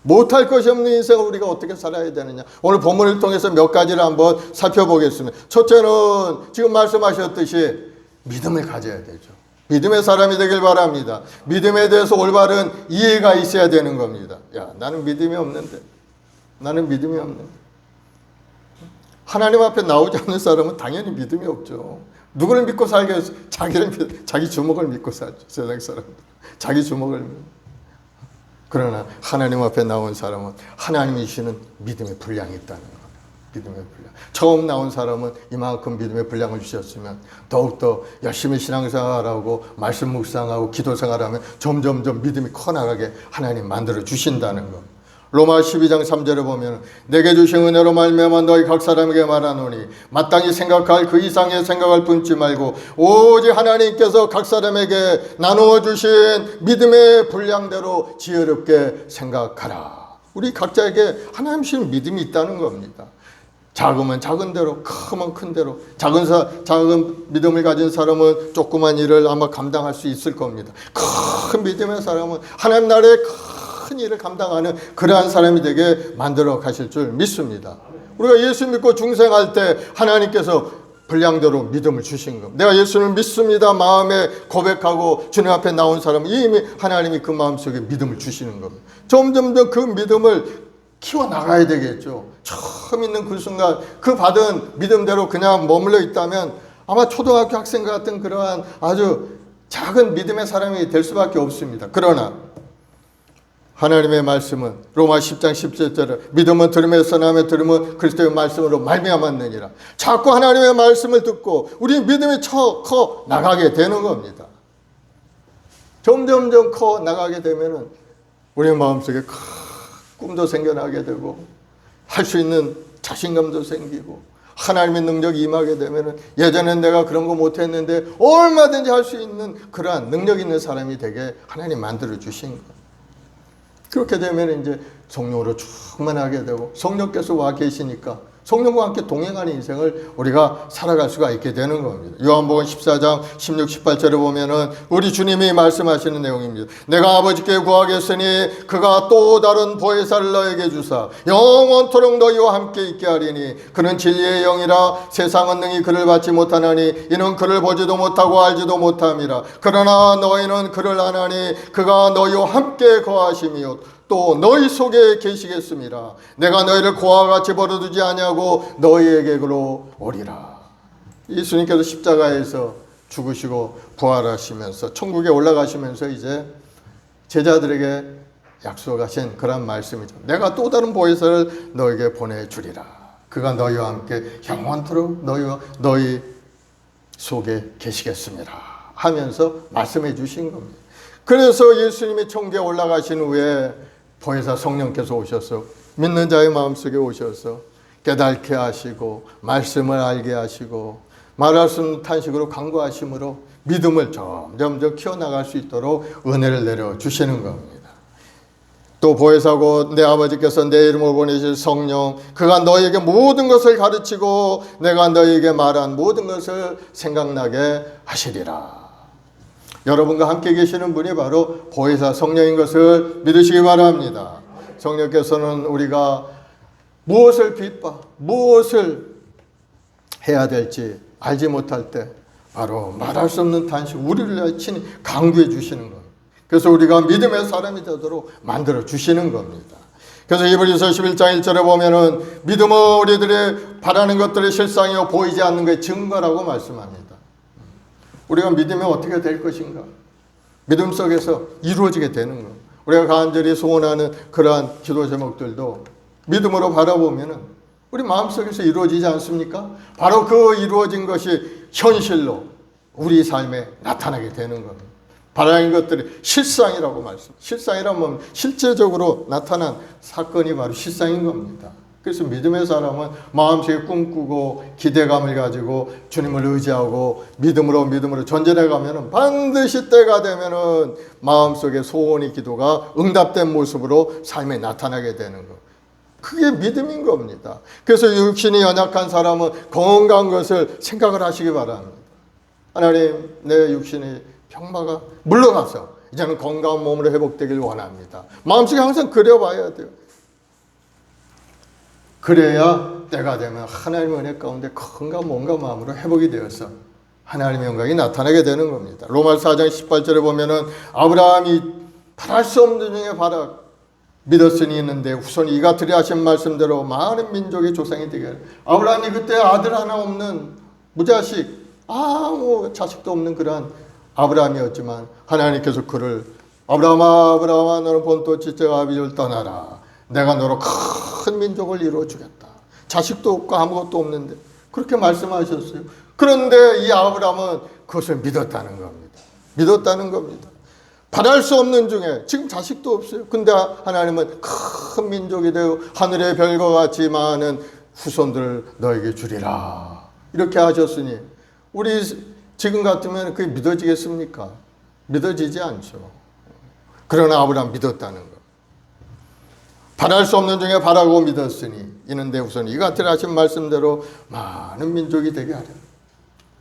못할 것이 없는 인생을 우리가 어떻게 살아야 되느냐? 오늘 본문을 통해서 몇 가지를 한번 살펴보겠습니다. 첫째는 지금 말씀하셨듯이 믿음을 가져야 되죠. 믿음의 사람이 되길 바랍니다. 믿음에 대해서 올바른 이해가 있어야 되는 겁니다. 나는 믿음이 없는데. 하나님 앞에 나오지 않는 사람은 당연히 믿음이 없죠. 누구를 믿고 살겠어요? 자기 주먹을 믿고 살죠. 세상 사람들. 자기 주먹을 믿고. 그러나 하나님 앞에 나온 사람은 하나님이 주시는 믿음의 분량이 있다는 거예요. 믿음의 분량. 처음 나온 사람은 이만큼 믿음의 분량을 주셨으면 더욱더 열심히 신앙생활하고 말씀 묵상하고 기도생활하면 점점점 믿음이 커나가게 하나님 만들어 주신다는 거. 로마 12장 3절에 보면 내게 주신 은혜로 말미암아 너희 각 사람에게 말하노니 마땅히 생각할 그 이상의 생각을 품지 말고 오직 하나님께서 각 사람에게 나누어 주신 믿음의 분량대로 지혜롭게 생각하라. 우리 각자에게 하나님 주신 믿음이 있다는 겁니다. 작으면 작은 대로, 크면 큰 대로. 작은 믿음을 가진 사람은 조그만 일을 아마 감당할 수 있을 겁니다. 큰 믿음의 사람은 하나님 나라의 큰 일을 감당하는 그러한 사람이 되게 만들어 가실 줄 믿습니다. 우리가 예수 믿고 중생할 때 하나님께서 분량대로 믿음을 주신 겁니다. 내가 예수를 믿습니다 마음에 고백하고 주님 앞에 나온 사람은 이미 하나님이 그 마음속에 믿음을 주시는 겁니다. 점점점 그 믿음을 키워나가야 되겠죠. 처음 있는 그 순간 그 받은 믿음대로 그냥 머물러 있다면 아마 초등학교 학생 같은 그러한 아주 작은 믿음의 사람이 될 수밖에 없습니다. 그러나 하나님의 말씀은 로마 10장 17절에 믿음은 들음에서 나며 들음은 그리스도의 말씀으로 말미암았느니라. 자꾸 하나님의 말씀을 듣고 우리 믿음이 커 나가게 되는 겁니다. 점점점 커 나가게 되면은 우리 마음속에 큰 꿈도 생겨나게 되고 할 수 있는 자신감도 생기고 하나님의 능력이 임하게 되면은 예전엔 내가 그런 거 못했는데 얼마든지 할 수 있는 그러한 능력 있는 사람이 되게 하나님 만들어 주신 거예요. 그렇게 되면 이제 성령으로 충만하게 되고 성령께서 와 계시니까 성령과 함께 동행하는 인생을 우리가 살아갈 수가 있게 되는 겁니다. 요한복음 14장 16, 18절에 보면은 우리 주님이 말씀하시는 내용입니다. 내가 아버지께 구하겠으니 그가 또 다른 보혜사를 너에게 주사 영원토록 너희와 함께 있게 하리니 그는 진리의 영이라 세상은 능히 그를 받지 못하나니 이는 그를 보지도 못하고 알지도 못함이라. 그러나 너희는 그를 아나니 그가 너희와 함께 거하심이요 또 너희 속에 계시겠습니다. 내가 너희를 고아와 같이 버려두지 아니하고 너희에게로 오리라. 예수님께서 십자가에서 죽으시고 부활하시면서 천국에 올라가시면서 이제 제자들에게 약속하신 그런 말씀이죠. 내가 또 다른 보혜사를 너에게 보내주리라. 그가 너희와 함께 영원토록 너희 속에 계시겠습니다 하면서 말씀해 주신 겁니다. 그래서 예수님이 천국에 올라가신 후에 보혜사 성령께서 오셔서 믿는 자의 마음속에 오셔서 깨닫게 하시고 말씀을 알게 하시고 말할 수 없는 탄식으로 간구하심으로 믿음을 점점 키워나갈 수 있도록 은혜를 내려주시는 겁니다. 또 보혜사고 내 아버지께서 내 이름을 보내실 성령, 그가 너희에게 모든 것을 가르치고 내가 너희에게 말한 모든 것을 생각나게 하시리라. 여러분과 함께 계시는 분이 바로 보혜사 성령인 것을 믿으시기 바랍니다. 성령께서는 우리가 무엇을 빚봐, 무엇을 해야 될지 알지 못할 때 바로 말할 수 없는 단식, 우리를 친히 강구해 주시는 겁니다. 그래서 우리가 믿음의 사람이 되도록 만들어 주시는 겁니다. 그래서 히브리서 11장 1절에 보면은 믿음은 우리들이 바라는 것들의 실상이요 보이지 않는 것의 증거라고 말씀합니다. 우리가 믿으면 어떻게 될 것인가? 믿음 속에서 이루어지게 되는 것. 우리가 간절히 소원하는 그러한 기도 제목들도 믿음으로 바라보면은 우리 마음속에서 이루어지지 않습니까? 바로 그 이루어진 것이 현실로 우리 삶에 나타나게 되는 겁니다. 바라는 것들이 실상이라고 말씀. 실상이라면 실제적으로 나타난 사건이 바로 실상인 겁니다. 그래서 믿음의 사람은 마음속에 꿈꾸고 기대감을 가지고 주님을 의지하고 믿음으로 전진해 가면은 반드시 때가 되면은 마음속에 소원의 기도가 응답된 모습으로 삶에 나타나게 되는 것. 그게 믿음인 겁니다. 그래서 육신이 연약한 사람은 건강한 것을 생각을 하시기 바랍니다. 하나님, 내 육신이 병마가 물러가서 이제는 건강한 몸으로 회복되길 원합니다. 마음속에 항상 그려봐야 돼요. 그래야 때가 되면 하나님의 은혜 가운데 건강한 몸과 마음으로 회복이 되어서 하나님의 영광이 나타나게 되는 겁니다. 로마서 4장 18절에 보면은 아브라함이 바랄 수 없는 중에 바라 믿었으니 있는데 후손이 이같으리 하신 말씀대로 많은 민족의 조상이 되게 하라. 아브라함이 그때 아들 하나 없는 무자식, 아무 자식도 없는 그러한 아브라함이었지만 하나님께서 그를 아브라함아 너는 본토 지체가 아비를 떠나라. 내가 너로 큰 민족을 이루어 주겠다. 자식도 없고 아무것도 없는데 그렇게 말씀하셨어요. 그런데 이 아브라함은 그것을 믿었다는 겁니다. 믿었다는 겁니다. 바랄 수 없는 중에 지금 자식도 없어요. 근데 하나님은 큰 민족이 되어 하늘의 별과 같이 많은 후손들을 너에게 주리라. 이렇게 하셨으니 우리 지금 같으면 그게 믿어지겠습니까? 믿어지지 않죠. 그러나 아브라함 믿었다는 것. 바랄 수 없는 중에 바라고 믿었으니 이는 내 후손이 이같으리 하신 말씀대로 많은 민족이 되게 하려.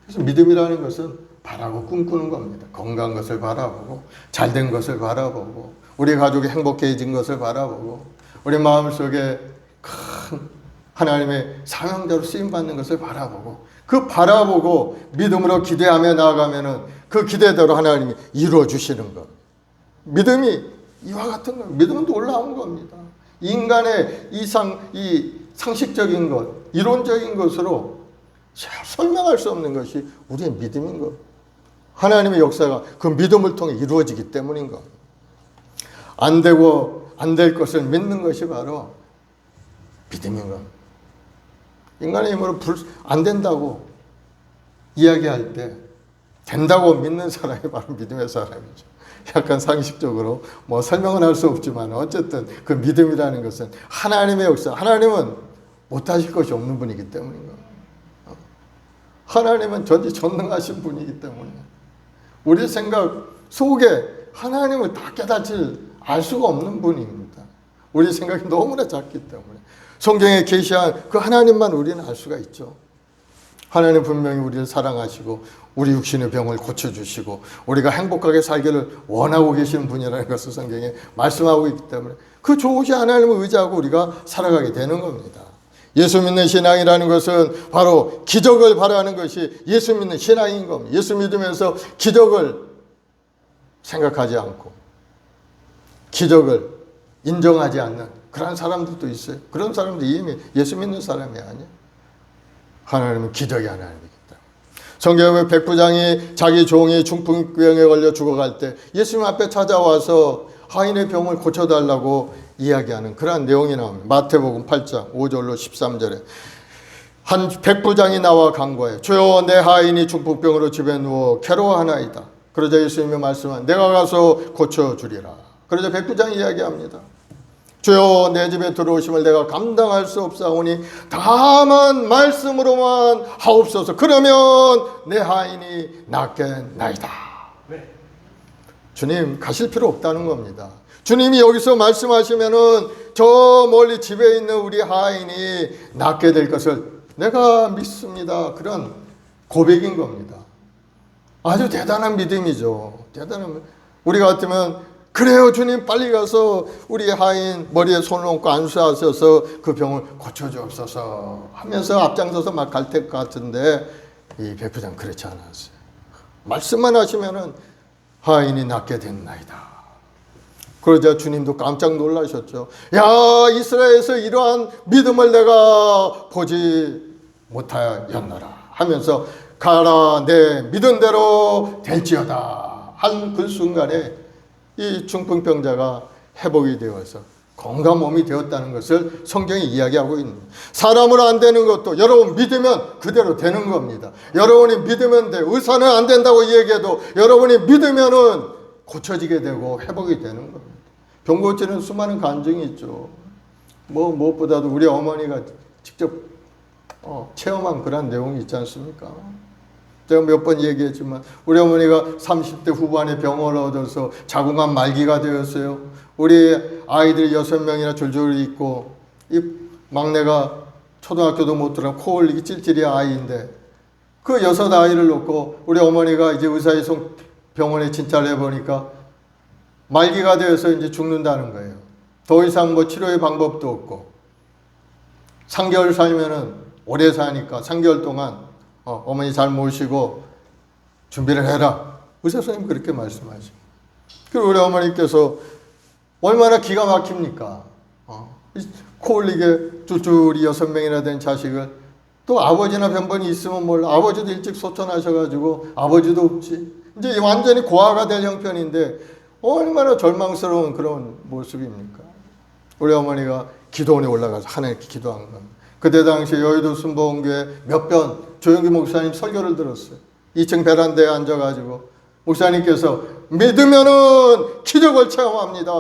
그래서 믿음이라는 것은 바라고 꿈꾸는 겁니다. 건강한 것을 바라보고 잘된 것을 바라보고 우리 가족이 행복해진 것을 바라보고 우리 마음속에 큰 하나님의 사명자로 쓰임받는 것을 바라보고 그 바라보고 믿음으로 기대하며 나아가면은 그 기대대로 하나님이 이루어 주시는 것. 믿음이 이와 같은 것. 믿음은 놀라운 겁니다. 인간의 이 상식적인 것, 이론적인 것으로 설명할 수 없는 것이 우리의 믿음인 것. 하나님의 역사가 그 믿음을 통해 이루어지기 때문인 것. 안 되고 안 될 것을 믿는 것이 바로 믿음인 것. 인간의 힘으로 안 된다고 이야기할 때 된다고 믿는 사람이 바로 믿음의 사람이죠. 약간 상식적으로 뭐 설명은 할 수 없지만 어쨌든 그 믿음이라는 것은 하나님의 역사, 하나님은 못하실 것이 없는 분이기 때문인 겁니다. 하나님은 전지전능하신 분이기 때문에 우리 생각 속에 하나님을 다 알 수가 없는 분입니다. 우리 생각이 너무나 작기 때문에 성경에 계시한 그 하나님만 우리는 알 수가 있죠. 하나님 분명히 우리를 사랑하시고 우리 육신의 병을 고쳐주시고 우리가 행복하게 살기를 원하고 계시는 분이라는 것을 성경에 말씀하고 있기 때문에 그 좋으신 하나님을 의지하고 우리가 살아가게 되는 겁니다. 예수 믿는 신앙이라는 것은 바로 기적을 바라는 것이 예수 믿는 신앙인 겁니다. 예수 믿으면서 기적을 생각하지 않고 기적을 인정하지 않는 그런 사람들도 있어요. 그런 사람들이 이미 예수 믿는 사람이 아니에요. 하나님은 기적의 하나님이기 때문에. 성경에 백부장이 자기 종이 중풍병에 걸려 죽어갈 때 예수님 앞에 찾아와서 하인의 병을 고쳐달라고 이야기하는 그러한 내용이 나옵니다. 마태복음 8장 5절로 13절에 한 백부장이 나와 간구하여 주여 내 하인이 중풍병으로 집에 누워 괴로워하나이다. 그러자 예수님이 말씀한 내가 가서 고쳐주리라. 그러자 백부장이 이야기합니다. 주여 내 집에 들어오심을 내가 감당할 수 없사오니 다만 말씀으로만 하옵소서. 그러면 내 하인이 낫겠나이다. 주님 가실 필요 없다는 겁니다. 주님이 여기서 말씀하시면은 저 멀리 집에 있는 우리 하인이 낫게 될 것을 내가 믿습니다. 그런 고백인 겁니다. 아주 대단한 믿음이죠. 대단한. 우리 같으면 그래요 주님 빨리 가서 우리 하인 머리에 손을 얹고 안수하셔서 그 병을 고쳐주옵소서 하면서 앞장서서 막 갈 것 같은데 이 백부장 그렇지 않았어요. 말씀만 하시면은 하인이 낫게 됐나이다. 그러자 주님도 깜짝 놀라셨죠. 야 이스라엘에서 이러한 믿음을 내가 보지 못하였노라 하면서 가라 내 믿은 대로 될지어다 한 그 순간에 이 중풍병자가 회복이 되어서 건강한 몸이 되었다는 것을 성경이 이야기하고 있는 거예요. 사람으로 안 되는 것도 여러분 믿으면 그대로 되는 겁니다. 여러분이 믿으면 돼. 의사는 안 된다고 얘기해도 여러분이 믿으면은 고쳐지게 되고 회복이 되는 겁니다. 병 고치는 수많은 간증이 있죠. 무엇보다도 우리 어머니가 직접 체험한 그런 내용이 있지 않습니까? 제가 몇 번 얘기했지만 우리 어머니가 30대 후반에 병을 얻어서 자궁암 말기가 되었어요. 우리 아이들이 6명이나 줄줄이 있고 이 막내가 초등학교도 못 들어간 코 흘리기 찔찔이 아이인데 그 6아이를 놓고 우리 어머니가 이제 의사이송 병원에 진찰을 해보니까 말기가 되어서 이제 죽는다는 거예요. 더 이상 뭐 치료의 방법도 없고 3개월 살면은 오래 사니까 3개월 동안 어머니 잘 모시고 준비를 해라. 의사 선생님 그렇게 말씀하시고. 그리고 우리 어머니께서 얼마나 기가 막힙니까? 코 흘리게 쭈쭈리 6명이나 된 자식을 또 아버지나 변번이 있으면 몰라. 아버지도 일찍 소천하셔가지고 아버지도 없지. 이제 완전히 고아가 될 형편인데 얼마나 절망스러운 그런 모습입니까? 우리 어머니가 기도원에 올라가서 하나님께 기도한 겁니다. 그때 당시 여의도 순복음교회 몇 번 조영기 목사님 설교를 들었어요. 2층 베란다에 앉아가지고 목사님께서 믿으면은 기적을 체험합니다.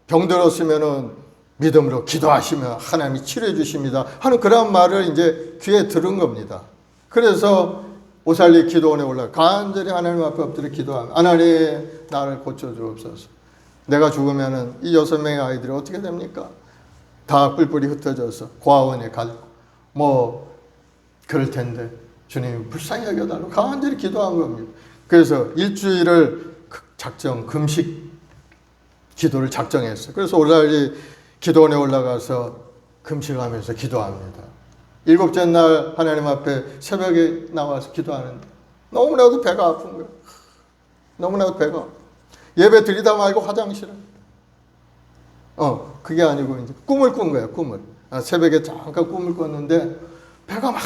병들었으면은 믿음으로 기도하시면 하나님이 치료해 주십니다. 하는 그런 말을 이제 귀에 들은 겁니다. 그래서 오살리 기도원에 올라 간절히 하나님 앞에 엎드려 기도하면 하나님 나를 고쳐주옵소서. 내가 죽으면은 이 6명의 아이들이 어떻게 됩니까? 다 뿔뿔이 흩어져서 고아원에 가고 그럴 텐데 주님 불쌍히 여겨달라고 간절히 기도한 겁니다. 그래서 일주일을 금식 기도를 작정했어요. 그래서 오살리 기도원에 올라가서 금식하면서 기도합니다. 7째 날 하나님 앞에 새벽에 나와서 기도하는데 너무나도 배가 아픈 거예요. 너무나도 배가. 예배 드리다 말고 화장실에. 그게 아니고 이제 꿈을 꾼 거예요. 꿈을. 새벽에 잠깐 꿈을 꿨는데 배가 막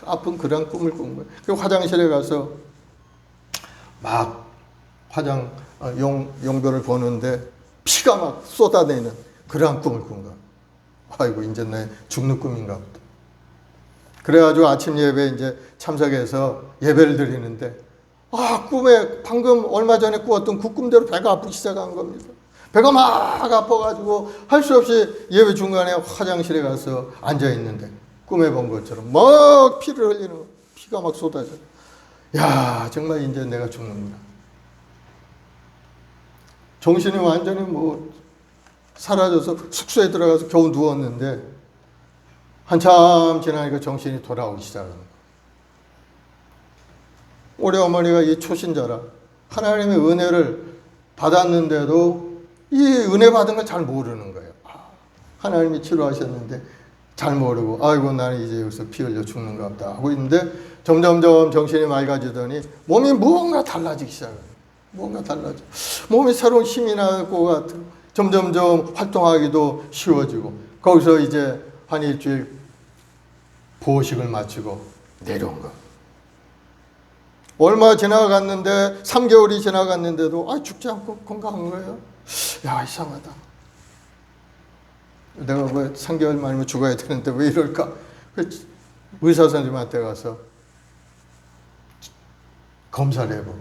아픈 그런 꿈을 꾼 거예요. 그리고 화장실에 가서 막 용변을 보는데 피가 막 쏟아내는 그러한 꿈을 꾼 거예요. 아이고 이제 내 죽는 꿈인가 보다. 그래가지고 아침 예배 이제 참석해서 예배를 드리는데 꿈에 방금 얼마 전에 꾸었던 그 꿈대로 배가 아프기 시작한 겁니다. 배가 막 아파가지고 할 수 없이 예배 중간에 화장실에 가서 앉아있는데 꿈에 본 것처럼 막 피를 흘리는 피가 막 쏟아져. 야 정말 이제 내가 죽는구나. 정신이 완전히 사라져서 숙소에 들어가서 겨우 누웠는데 한참 지나니까 정신이 돌아오기 시작합니다. 우리 어머니가 이 초신자라 하나님의 은혜를 받았는데도 이 은혜 받은 걸 잘 모르는 거예요. 하나님이 치료하셨는데 잘 모르고 아이고 나는 이제 여기서 피 흘려 죽는가 보다 하고 있는데 점점점 정신이 맑아지더니 몸이 뭔가 달라지기 시작해요. 뭔가 달라져. 몸에 새로운 힘이 날 것 같은 점점점 활동하기도 쉬워지고 거기서 이제 한 일주일 보호식을 마치고 내려온 거. 얼마 지나갔는데 3개월이 지나갔는데도 죽지 않고 건강한 거예요. 야 이상하다. 내가 왜 3개월 만이면 죽어야 되는데 왜 이럴까? 의사 선생님한테 가서 검사를 해보고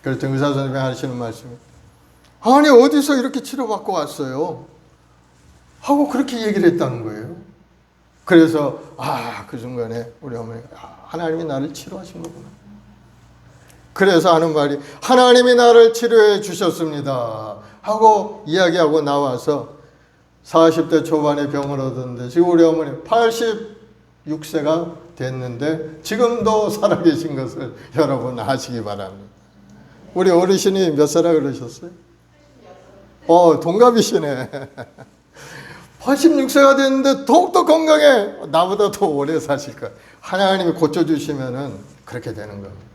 그랬더니 의사 선생님이 하시는 말씀이 아니 어디서 이렇게 치료받고 왔어요? 하고 그렇게 얘기를 했다는 거예요. 그래서 그 순간에 우리 어머니가 하나님이 나를 치료하신 거구나. 그래서 하는 말이 하나님이 나를 치료해 주셨습니다. 하고 이야기하고 나와서 40대 초반에 병을 얻었는데 지금 우리 어머니 86세가 됐는데 지금도 살아계신 것을 여러분 아시기 바랍니다. 우리 어르신이 몇 살이라 그러셨어요? 동갑이시네. 86세가 됐는데 더욱더 건강해. 나보다 더 오래 사실 거야. 하나님이 고쳐주시면은 그렇게 되는 겁니다.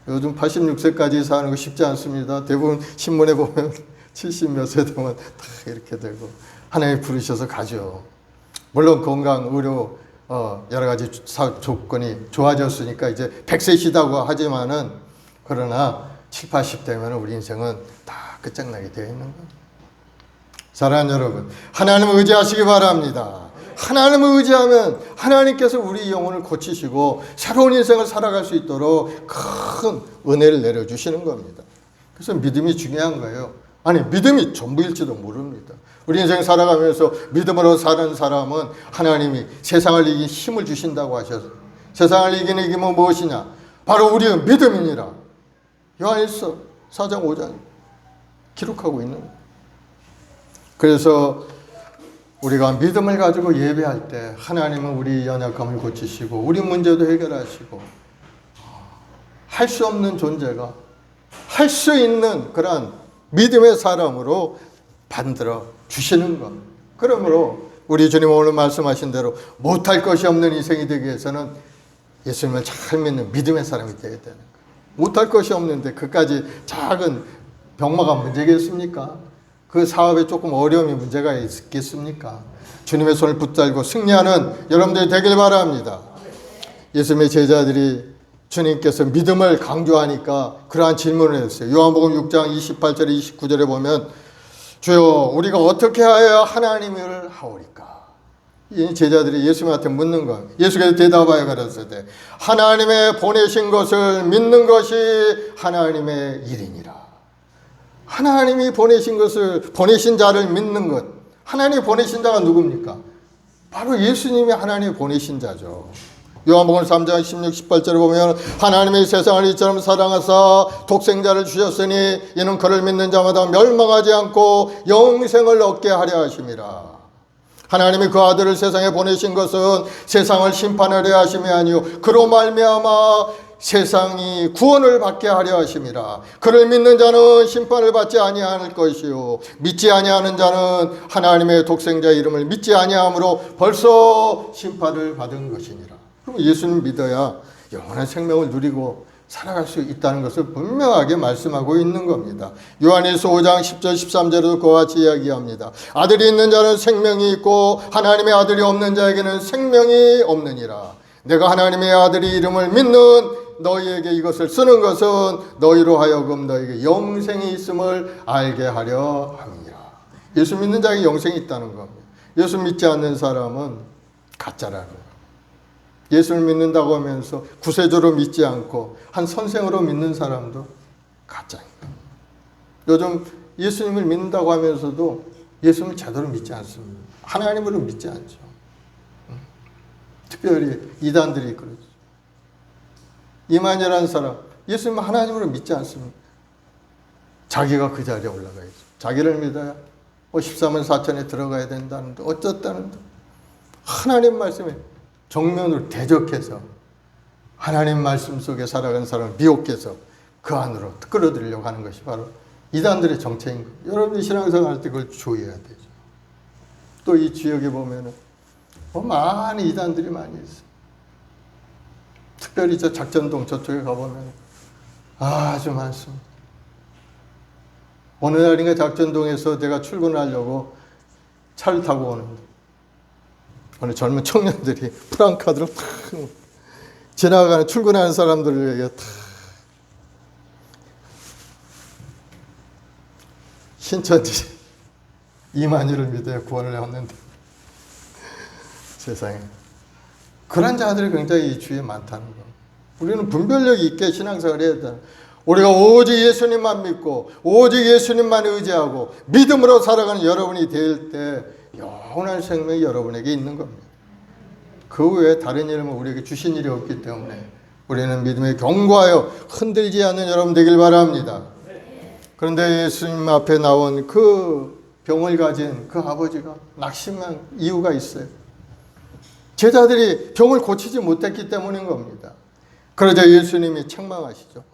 요즘 86세까지 사는 거 쉽지 않습니다. 대부분 신문에 보면 70 몇 세 되면 다 이렇게 되고 하나님이 부르셔서 가죠. 물론 건강, 의료 여러 가지 조건이 좋아졌으니까 이제 100세시다고 하지만은 그러나 7, 80 되면 우리 인생은 다 끝장나게 되어 있는 겁니다. 사랑하는 여러분, 하나님을 의지하시기 바랍니다. 하나님을 의지하면 하나님께서 우리 영혼을 고치시고 새로운 인생을 살아갈 수 있도록 큰 은혜를 내려주시는 겁니다. 그래서 믿음이 중요한 거예요. 아니, 믿음이 전부일지도 모릅니다. 우리 인생 살아가면서 믿음으로 사는 사람은 하나님이 세상을 이긴 힘을 주신다고 하셔서 세상을 이기는 힘은 무엇이냐? 바로 우리의 믿음이니라. 요한일서 4장 5장 기록하고 있는 거예요. 그래서 우리가 믿음을 가지고 예배할 때 하나님은 우리 연약함을 고치시고 우리 문제도 해결하시고 할 수 없는 존재가 할 수 있는 그런 믿음의 사람으로 만들어 주시는 것. 그러므로 우리 주님 오늘 말씀하신 대로 못할 것이 없는 인생이 되기 위해서는 예수님을 잘 믿는 믿음의 사람이 되어야 되는 거예요. 못할 것이 없는데 그까지 작은 병마가 문제겠습니까? 그 사업에 조금 어려움이 문제가 있겠습니까? 주님의 손을 붙잡고 승리하는 여러분들이 되길 바랍니다. 예수님의 제자들이 주님께서 믿음을 강조하니까 그러한 질문을 했어요. 요한복음 6장 28절에 29절에 보면 주여 우리가 어떻게 하여야 하나님을 하오리까? 이 제자들이 예수님한테 묻는 거예요. 예수께서 대답하여 가라사대 하나님의 보내신 것을 믿는 것이 하나님의 일이니라. 하나님이 보내신 것을 보내신 자를 믿는 것. 하나님이 보내신 자가 누굽니까? 바로 예수님이 하나님이 보내신 자죠. 요한복음 3장 16, 18절에 보면 하나님이 세상을 이처럼 사랑하사 독생자를 주셨으니 이는 그를 믿는 자마다 멸망하지 않고 영생을 얻게 하려 하심이라. 하나님이 그 아들을 세상에 보내신 것은 세상을 심판하려 하심이 아니요 그로 말미암아 세상이 구원을 받게 하려 하심이라. 그를 믿는 자는 심판을 받지 아니할 것이요 믿지 아니하는 자는 하나님의 독생자 이름을 믿지 아니함으로 벌써 심판을 받은 것이니라. 그럼 예수님 믿어야 영원한 생명을 누리고 살아갈 수 있다는 것을 분명하게 말씀하고 있는 겁니다. 요한일서 5장 10절 13절에도 그와 같이 이야기합니다. 아들이 있는 자는 생명이 있고 하나님의 아들이 없는 자에게는 생명이 없느니라. 내가 하나님의 아들이 이름을 믿는 너희에게 이것을 쓰는 것은 너희로 하여금 너희에게 영생이 있음을 알게 하려 함이라. 예수 믿는 자에게 영생이 있다는 겁니다. 예수 믿지 않는 사람은 가짜라는 거예요. 예수를 믿는다고 하면서 구세주로 믿지 않고 한 선생으로 믿는 사람도 가짜입니다. 요즘 예수님을 믿는다고 하면서도 예수님을 제대로 믿지 않습니다. 하나님으로 믿지 않죠. 특별히 이단들이 그러죠. 이만희라는 사람 예수님을 하나님으로 믿지 않습니다. 자기가 그 자리에 올라가야죠. 자기를 믿어야 13만 4천에 들어가야 된다는데 어쩌다는데 하나님 말씀에 정면으로 대적해서 하나님 말씀 속에 살아가는 사람을 미혹해서 그 안으로 끌어들이려고 하는 것이 바로 이단들의 정체인 거예요. 여러분이 신앙생활 할 때 그걸 주의해야 되죠. 또 이 지역에 보면은 많은 이단들이 많이 있어요. 특별히 저 작전동 저쪽에 가보면 아주 많습니다. 어느 날인가 작전동에서 내가 출근하려고 차를 타고 오는데 어느 젊은 청년들이 프랑카드를 탁 지나가는 출근하는 사람들에게 탁 신천지 이만희를 믿어야 구원을 얻는데 세상에 그런 자들이 굉장히 이 주위에 많다는 거. 우리는 분별력 있게 신앙생활을 해야 된다. 우리가 오직 예수님만 믿고 오직 예수님만 의지하고 믿음으로 살아가는 여러분이 될 때 영원한 생명이 여러분에게 있는 겁니다. 그 외에 다른 이름은 우리에게 주신 일이 없기 때문에 우리는 믿음에 견고하여 흔들지 않는 여러분 되길 바랍니다. 그런데 예수님 앞에 나온 그 병을 가진 그 아버지가 낙심한 이유가 있어요. 제자들이 병을 고치지 못했기 때문인 겁니다. 그러자 예수님이 책망하시죠.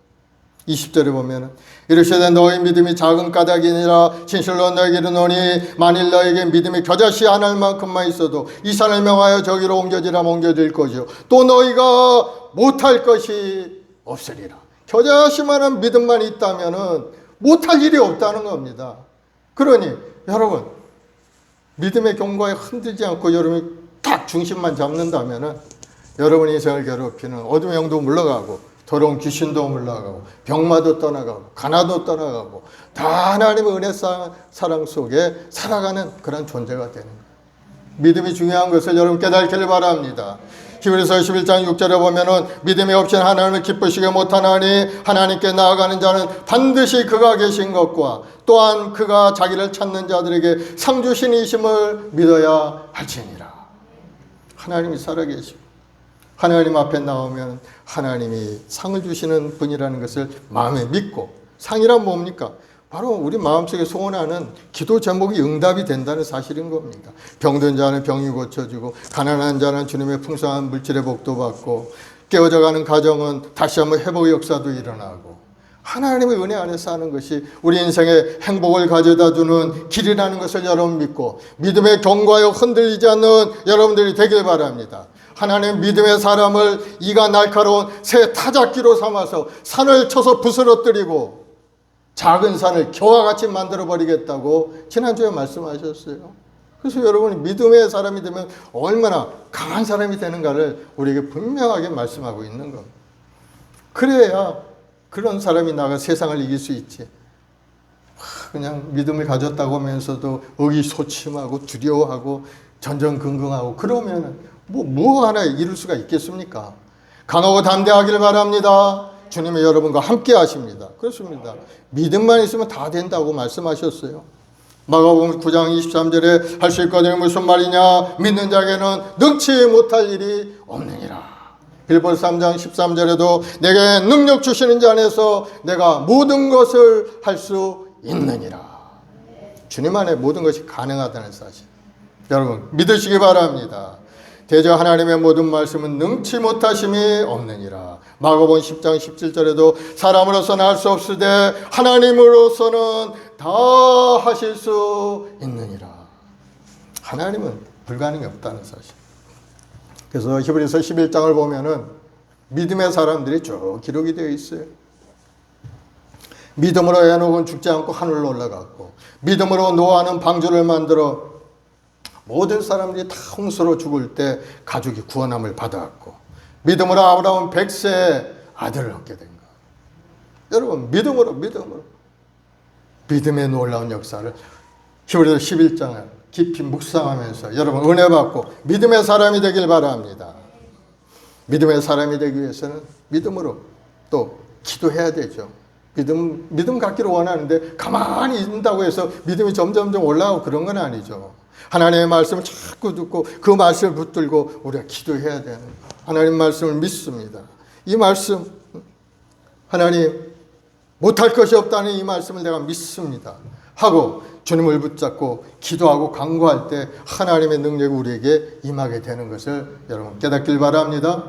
20절에 보면은 이르시되 너희 믿음이 작은 까닭이니라 진실로 너에게 이르노니 만일 너에게 믿음이 겨자씨 안 할 만큼만 있어도 이 산을 명하여 저기로 옮겨지라면 옮겨질 것이요 또 너희가 못할 것이 없으리라. 겨자씨만한 믿음만 있다면은 못할 일이 없다는 겁니다. 그러니 여러분 믿음의 경과에 흔들지 않고 여러분이 딱 중심만 잡는다면은 여러분 인생을 괴롭히는 어둠의 영도 물러가고 더러운 귀신도 물러가고 병마도 떠나가고 가나도 떠나가고 다 하나님의 은혜 사랑 속에 살아가는 그런 존재가 되는 거예요. 믿음이 중요한 것을 여러분 깨닫기를 바랍니다. 히브리서 11장 6절에 보면은 믿음이 없이는 하나님을 기쁘시게 못하나니 하나님께 나아가는 자는 반드시 그가 계신 것과 또한 그가 자기를 찾는 자들에게 상 주신이심을 믿어야 할지니라. 하나님이 살아계시고 하나님 앞에 나오면 하나님이 상을 주시는 분이라는 것을 마음에 믿고, 상이란 뭡니까? 바로 우리 마음속에 소원하는 기도 제목이 응답이 된다는 사실인 겁니다. 병든 자는 병이 고쳐지고 가난한 자는 주님의 풍성한 물질의 복도 받고 깨어져가는 가정은 다시 한번 회복의 역사도 일어나고 하나님의 은혜 안에서 하는 것이 우리 인생에 행복을 가져다 주는 길이라는 것을 여러분 믿고 믿음의 경과에 흔들리지 않는 여러분들이 되길 바랍니다. 하나님 믿음의 사람을 이가 날카로운 새 타작기로 삼아서 산을 쳐서 부스러뜨리고 작은 산을 겨와 같이 만들어버리겠다고 지난주에 말씀하셨어요. 그래서 여러분이 믿음의 사람이 되면 얼마나 강한 사람이 되는가를 우리에게 분명하게 말씀하고 있는 겁니다. 그래야 그런 사람이 나가 세상을 이길 수 있지. 그냥 믿음을 가졌다고 하면서도 의기소침하고 두려워하고 전전긍긍하고 그러면 뭐 하나 이룰 수가 있겠습니까? 강하고 담대하기를 바랍니다. 주님이 여러분과 함께 하십니다. 그렇습니다. 믿음만 있으면 다 된다고 말씀하셨어요. 마가복음 9장 23절에 할 수 있거든요. 무슨 말이냐? 믿는 자에게는 능치 못할 일이 없느니라. 빌보서 3장 13절에도 내게 능력 주시는 자 안에서 내가 모든 것을 할 수 있느니라. 주님 안에 모든 것이 가능하다는 사실. 여러분 믿으시기 바랍니다. 대저 하나님의 모든 말씀은 능치 못하심이 없느니라. 마가복음 10장 17절에도 사람으로서는 할 수 없으되 하나님으로서는 다 하실 수 있느니라. 하나님은 불가능이 없다는 사실. 그래서 히브리서 11장을 보면은 믿음의 사람들이 쭉 기록이 되어 있어요. 믿음으로 에녹은 죽지 않고 하늘로 올라갔고 믿음으로 노아는 방주를 만들어 모든 사람들이 다 홍수로 죽을 때 가족이 구원함을 받아왔고 믿음으로 아브라함은 100세 아들을 얻게 된 거예요. 여러분 믿음으로 믿음의 놀라운 역사를 히브리서 11장을 깊이 묵상하면서 여러분 은혜 받고 믿음의 사람이 되길 바랍니다. 믿음의 사람이 되기 위해서는 믿음으로 또 기도해야 되죠. 믿음 갖기를 원하는데 가만히 있는다고 해서 믿음이 점점 올라가고 그런 건 아니죠. 하나님의 말씀을 자꾸 듣고 그 말씀을 붙들고 우리가 기도해야 되는 하나님 말씀을 믿습니다. 이 말씀 하나님 못할 것이 없다는 이 말씀을 내가 믿습니다 하고 주님을 붙잡고 기도하고 간구할 때 하나님의 능력이 우리에게 임하게 되는 것을 여러분 깨닫길 바랍니다.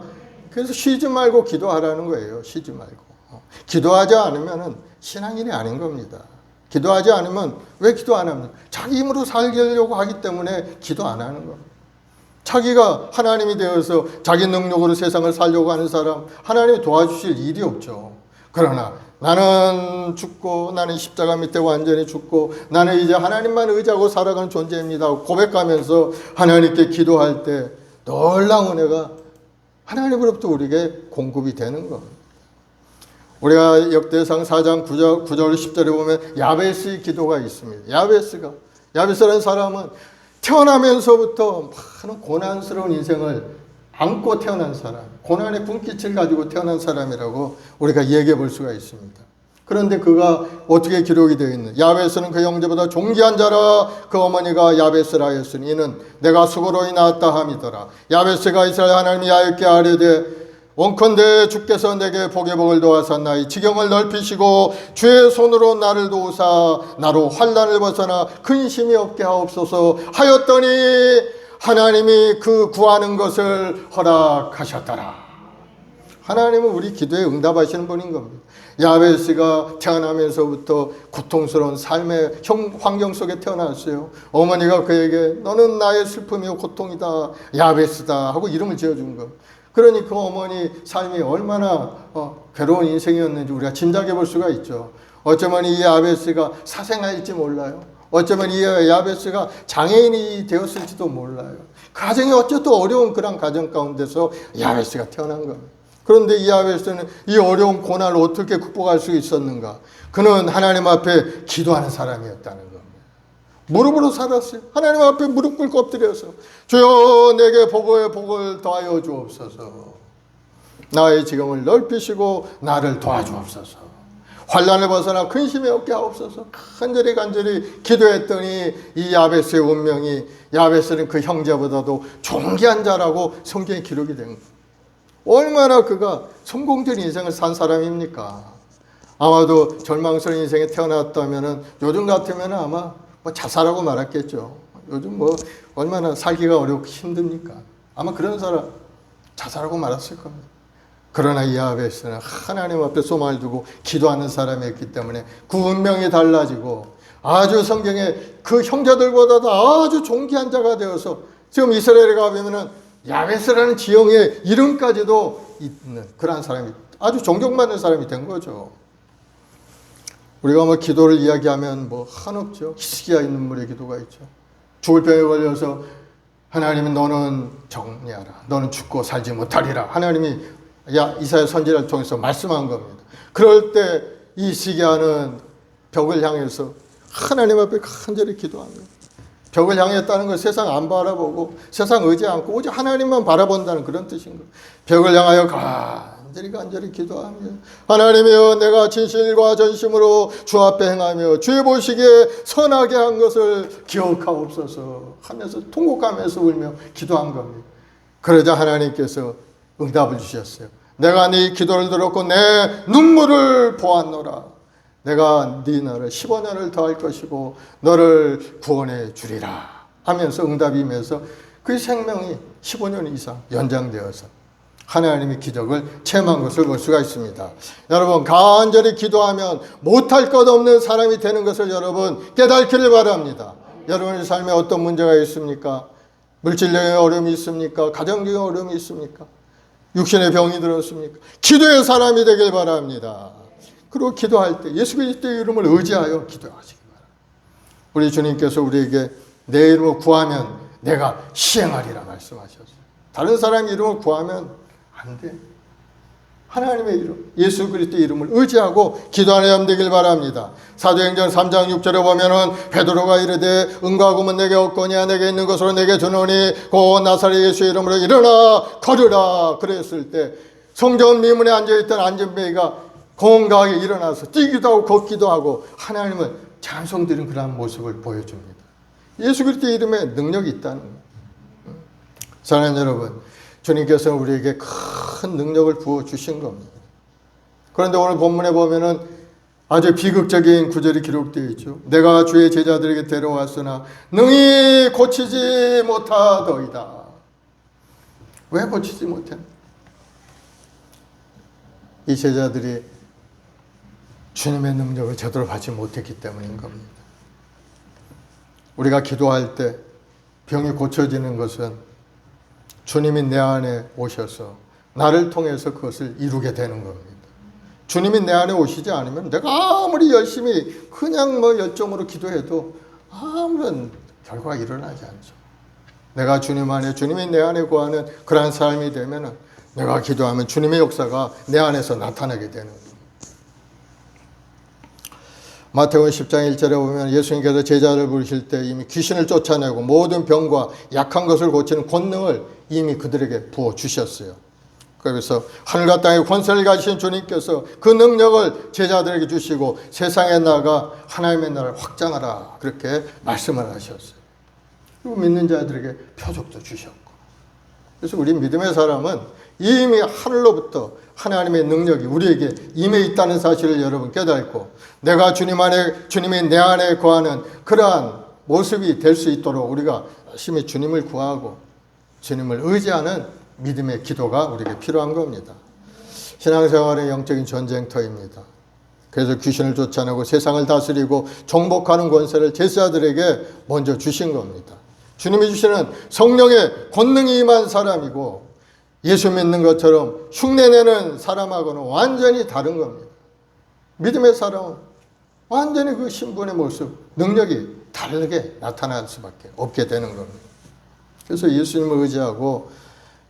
그래서 쉬지 말고 기도하라는 거예요. 쉬지 말고. 기도하지 않으면 신앙인이 아닌 겁니다. 기도하지 않으면 왜 기도 안 합니까? 자기 힘으로 살려고 하기 때문에 기도 안 하는 겁니다. 자기가 하나님이 되어서 자기 능력으로 세상을 살려고 하는 사람 하나님이 도와주실 일이 없죠. 그러나 나는 죽고 나는 십자가 밑에 완전히 죽고 나는 이제 하나님만 의지하고 살아가는 존재입니다 고백하면서 하나님께 기도할 때 놀라운 은혜가 하나님으로부터 우리에게 공급이 되는 겁니다. 우리가 역대상 4장 9절 10절에 보면 야베스의 기도가 있습니다. 야베스라는 사람은 태어나면서부터 많은 고난스러운 인생을 안고 태어난 사람, 고난의 분깃을 가지고 태어난 사람이라고 우리가 얘기해 볼 수가 있습니다. 그런데 그가 어떻게 기록이 되어 있는? 야베스는 그 형제보다 존귀한 자라. 그 어머니가 야베스라 하였으니 이는 내가 수고로이 낳았다 함이더라. 야베스가 이스라엘 하나님 야훼께 아뢰되 원컨대 주께서 내게 복의 복을 도와사 나의 지경을 넓히시고 주의 손으로 나를 도우사 나로 환난을 벗어나 근심이 없게 하옵소서 하였더니 하나님이 그 구하는 것을 허락하셨더라. 하나님은 우리 기도에 응답하시는 분인 겁니다. 야베스가 태어나면서부터 고통스러운 삶의 환경 속에 태어났어요. 어머니가 그에게 너는 나의 슬픔이요 고통이다 야베스다 하고 이름을 지어준 거. 그러니 그 어머니 삶이 얼마나 괴로운 인생이었는지 우리가 짐작해 볼 수가 있죠. 어쩌면 이 야베스가 사생아일지 몰라요. 어쩌면 이 야베스가 장애인이 되었을지도 몰라요. 가정이 어쨌든 어려운 그런 가정 가운데서 야베스가 태어난 겁니다. 그런데 이 야베스는 이 어려운 고난을 어떻게 극복할 수 있었는가? 그는 하나님 앞에 기도하는 사람이었다는 겁니다. 무릎으로 살았어요. 하나님 앞에 무릎 꿇고 엎드려서 주여 내게 복을 더하여 주옵소서. 나의 지경을 넓히시고 나를 도와주옵소서. 환난을 벗어나 근심이 없게 하옵소서. 간절히 기도했더니 이 야베스의 운명이 야베스는 그 형제보다도 존귀한 자라고 성경에 기록이 된 거예요. 얼마나 그가 성공적인 인생을 산 사람입니까? 아마도 절망스러운 인생에 태어났다면 요즘 같으면 아마 자살하고 말았겠죠. 요즘 얼마나 살기가 어렵고 힘듭니까? 아마 그런 사람 자살하고 말았을 겁니다. 그러나 이 야베스는 하나님 앞에 소망을 두고 기도하는 사람이었기 때문에 그 운명이 달라지고 아주 성경에 그 형제들보다도 아주 존귀한 자가 되어서 지금 이스라엘에 가보면은 야베스라는 지형의 이름까지도 있는 그러한 사람이 아주 존경받는 사람이 된 거죠. 우리가 기도를 이야기하면 한없죠. 히스기야의 눈물의 기도가 있죠. 죽을 병에 걸려서 하나님은 너는 정리하라. 너는 죽고 살지 못하리라. 하나님이 이사야 선지자를 통해서 말씀한 겁니다. 그럴 때 이 히스기야는 벽을 향해서 하나님 앞에 간절히 기도합니다. 벽을 향했다는 건 세상 안 바라보고 세상 의지 않고 오직 하나님만 바라본다는 그런 뜻인 거예요. 벽을 향하여 간절히 기도하며 하나님이여 내가 진실과 전심으로 주 앞에 행하며 주의 보시기에 선하게 한 것을 기억하옵소서 하면서 통곡하면서 울며 기도한 겁니다. 그러자 하나님께서 응답을 주셨어요. 내가 네 기도를 들었고 내 눈물을 보았노라. 내가 네 날을 15년을 더할 것이고 너를 구원해 주리라 하면서 응답이 임해서 그 생명이 15년 이상 연장되어서 하나님의 기적을 체험한 것을 볼 수가 있습니다. 여러분 간절히 기도하면 못할 것 없는 사람이 되는 것을 여러분 깨닫기를 바랍니다. 여러분의 삶에 어떤 문제가 있습니까? 물질적인 어려움이 있습니까? 가정적인 어려움이 있습니까? 육신의 병이 들었습니까? 기도의 사람이 되길 바랍니다. 그리고 기도할 때 예수 그리스도의 이름을 의지하여 기도하시기 바랍니다. 우리 주님께서 우리에게 내 이름을 구하면 내가 시행하리라 말씀하셨어요. 다른 사람의 이름을 구하면 안 돼. 하나님의 이름, 예수 그리스도의 이름을 의지하고 기도하는 사람 되길 바랍니다. 사도행전 3장 6절에 보면은 베드로가 이르되 은과 금은 내게 없거니와 내게 있는 것으로 내게 주노니 곧 나사렛 예수의 이름으로 일어나 걸으라 그랬을 때 성전 미문에 앉아있던 안전뱅이가 건강하게 일어나서 뛰기도 하고 걷기도 하고 하나님을 찬송드리는 그러한 모습을 보여줍니다. 예수 그리스도의 이름에 능력이 있다는 거예요. 사랑하는 여러분, 주님께서 우리에게 큰 능력을 부어주신 겁니다. 그런데 오늘 본문에 보면은 아주 비극적인 구절이 기록되어 있죠. 내가 주의 제자들에게 데려왔으나 능히 고치지 못하더이다. 왜 고치지 못했나? 이 제자들이 주님의 능력을 제대로 받지 못했기 때문인 겁니다. 우리가 기도할 때 병이 고쳐지는 것은 주님이 내 안에 오셔서 나를 통해서 그것을 이루게 되는 겁니다. 주님이 내 안에 오시지 않으면 내가 아무리 열심히 그냥 열정으로 기도해도 아무런 결과가 일어나지 않죠. 내가 주님 안에, 주님이 내 안에 구하는 그러한 삶이 되면 내가 기도하면 주님의 역사가 내 안에서 나타나게 되는 겁니다. 마태복음 10장 1절에 보면 예수님께서 제자를 부르실 때 이미 귀신을 쫓아내고 모든 병과 약한 것을 고치는 권능을 이미 그들에게 부어주셨어요. 그래서 하늘과 땅의 권세를 가지신 주님께서 그 능력을 제자들에게 주시고 세상에 나가 하나님의 나라를 확장하라 그렇게 말씀을 하셨어요. 그리고 믿는 자들에게 표적도 주셨고. 그래서 우리 믿음의 사람은 이미 하늘로부터 하나님의 능력이 우리에게 임해 있다는 사실을 여러분 깨닫고 내가 주님이 내 안에 거하는 그러한 모습이 될 수 있도록 우리가 열심히 주님을 구하고 주님을 의지하는 믿음의 기도가 우리에게 필요한 겁니다. 신앙생활의 영적인 전쟁터입니다. 그래서 귀신을 쫓아내고 세상을 다스리고 정복하는 권세를 제사들에게 먼저 주신 겁니다. 주님이 주시는 성령의 권능이 임한 사람이고 예수 믿는 것처럼 흉내내는 사람하고는 완전히 다른 겁니다. 믿음의 사람은 완전히 그 신분의 모습, 능력이 다르게 나타날 수밖에 없게 되는 겁니다. 그래서 예수님을 의지하고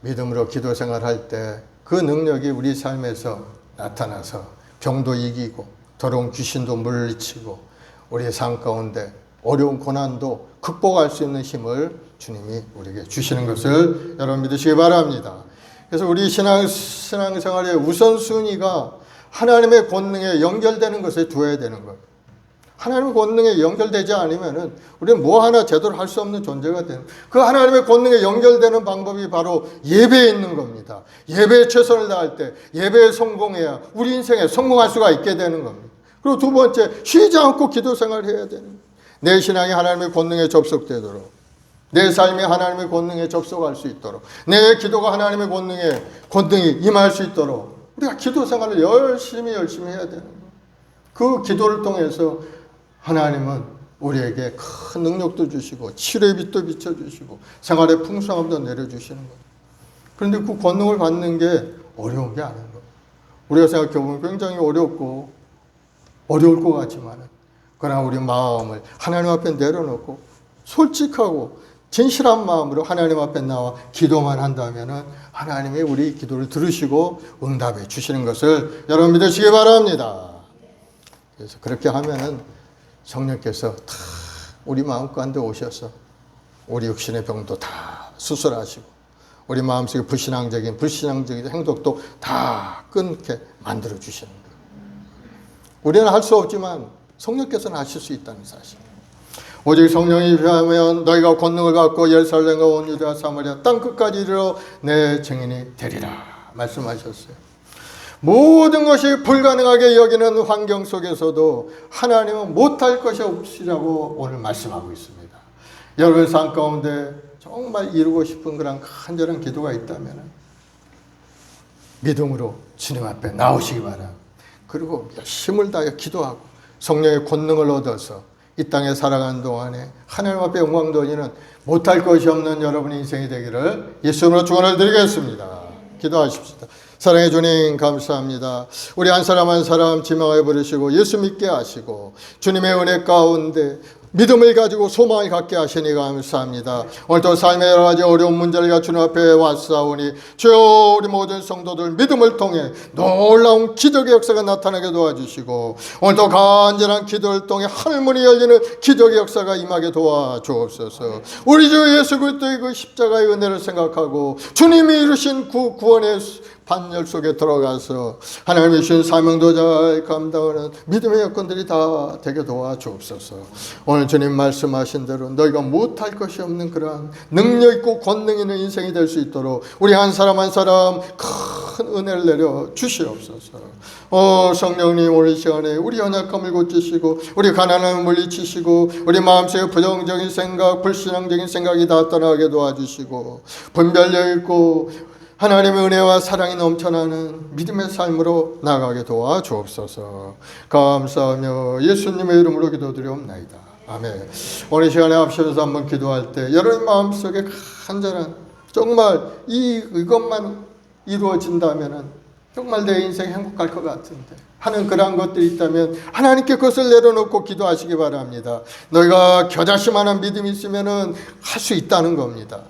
믿음으로 기도 생활할 때 그 능력이 우리 삶에서 나타나서 병도 이기고 더러운 귀신도 물리치고 우리의 삶 가운데 어려운 고난도 극복할 수 있는 힘을 주님이 우리에게 주시는 것을 여러분 믿으시기 바랍니다. 그래서 우리 신앙생활의 우선순위가 하나님의 권능에 연결되는 것에 두어야 되는 거예요. 하나님의 권능에 연결되지 않으면 우리는 뭐 하나 제대로 할 수 없는 존재가 되는 거예요. 그 하나님의 권능에 연결되는 방법이 바로 예배에 있는 겁니다. 예배에 최선을 다할 때 예배에 성공해야 우리 인생에 성공할 수가 있게 되는 겁니다. 그리고 두 번째, 쉬지 않고 기도 생활을 해야 되는 거예요. 내 신앙이 하나님의 권능에 접속되도록, 내 삶이 하나님의 권능에 접속할 수 있도록, 내 기도가 하나님의 권능이 임할 수 있도록 우리가 기도 생활을 열심히 해야 되는 거예요. 그 기도를 통해서 하나님은 우리에게 큰 능력도 주시고 치료의 빛도 비춰주시고 생활의 풍성함도 내려주시는 거예요. 그런데 그 권능을 받는 게 어려운 게 아닌 거예요. 우리가 생각해보면 굉장히 어려울 것 같지만 그러나 우리 마음을 하나님 앞에 내려놓고 솔직하고 진실한 마음으로 하나님 앞에 나와 기도만 한다면 하나님이 우리 기도를 들으시고 응답해 주시는 것을 여러분 믿으시기 바랍니다. 그래서 그렇게 하면은 성령께서 다 우리 마음 가운데 오셔서 우리 육신의 병도 다 수술하시고 우리 마음속에 불신앙적인 행동도 다 끊게 만들어 주시는 거예요. 우리는 할 수 없지만 성령께서는 하실 수 있다는 사실. 오직 성령이 임하면 너희가 권능을 받고 예루살렘과 온 유대와 사마리아 땅 끝까지 이르러 내 증인이 되리라 말씀하셨어요. 모든 것이 불가능하게 여기는 환경 속에서도 하나님은 못할 것이 없으시라고 오늘 말씀하고 있습니다. 여러분 삶 가운데 정말 이루고 싶은 그런 간절한 기도가 있다면 믿음으로 주님 앞에 나오시기 바랍니다. 그리고 힘을 다해 기도하고 성령의 권능을 얻어서 이 땅에 살아가는 동안에 하나님 앞에 영광 돌리는 못할 것이 없는 여러분의 인생이 되기를 예수님으로 축원을 드리겠습니다. 기도하십시다. 사랑해 주님 감사합니다. 우리 한 사람 한 사람 지명해 부르시고 예수 믿게 하시고 주님의 은혜 가운데 믿음을 가지고 소망을 갖게 하시니 감사합니다. 오늘도 삶의 여러 가지 어려운 문제를 가지고 주님 앞에 왔사오니 주여 우리 모든 성도들 믿음을 통해 놀라운 기적의 역사가 나타나게 도와주시고 오늘도 간절한 기도를 통해 하늘문이 열리는 기적의 역사가 임하게 도와주옵소서. 우리 주 예수 그리스도의 그 십자가의 은혜를 생각하고 주님이 이루신 구원의 반열 속에 들어가서 하나님의 주신 사명도 잘 감당하는 믿음의 여건들이 다 되게 도와주옵소서. 오늘 주님 말씀하신 대로 너희가 못할 것이 없는 그러한 능력 있고 권능 있는 인생이 될 수 있도록 우리 한 사람 한 사람 큰 은혜를 내려 주시옵소서. 성령님 오늘 시간에 우리 연약함을 고치시고 우리 가난함을 물리치시고 우리 마음속에 부정적인 생각 불신앙적인 생각이 다 떠나게 도와주시고 분별력 있고 하나님의 은혜와 사랑이 넘쳐나는 믿음의 삶으로 나아가게 도와주옵소서. 감사하며 예수님의 이름으로 기도드리옵나이다. 아멘. 오늘 시간에 앞서서 한번 기도할 때 여러분 마음속에 간절한 정말 이것만 이루어진다면 정말 내 인생 행복할 것 같은데 하는 그러한 것들이 있다면 하나님께 그것을 내려놓고 기도하시기 바랍니다. 너희가 겨자씨만한 믿음이 있으면 할 수 있다는 겁니다.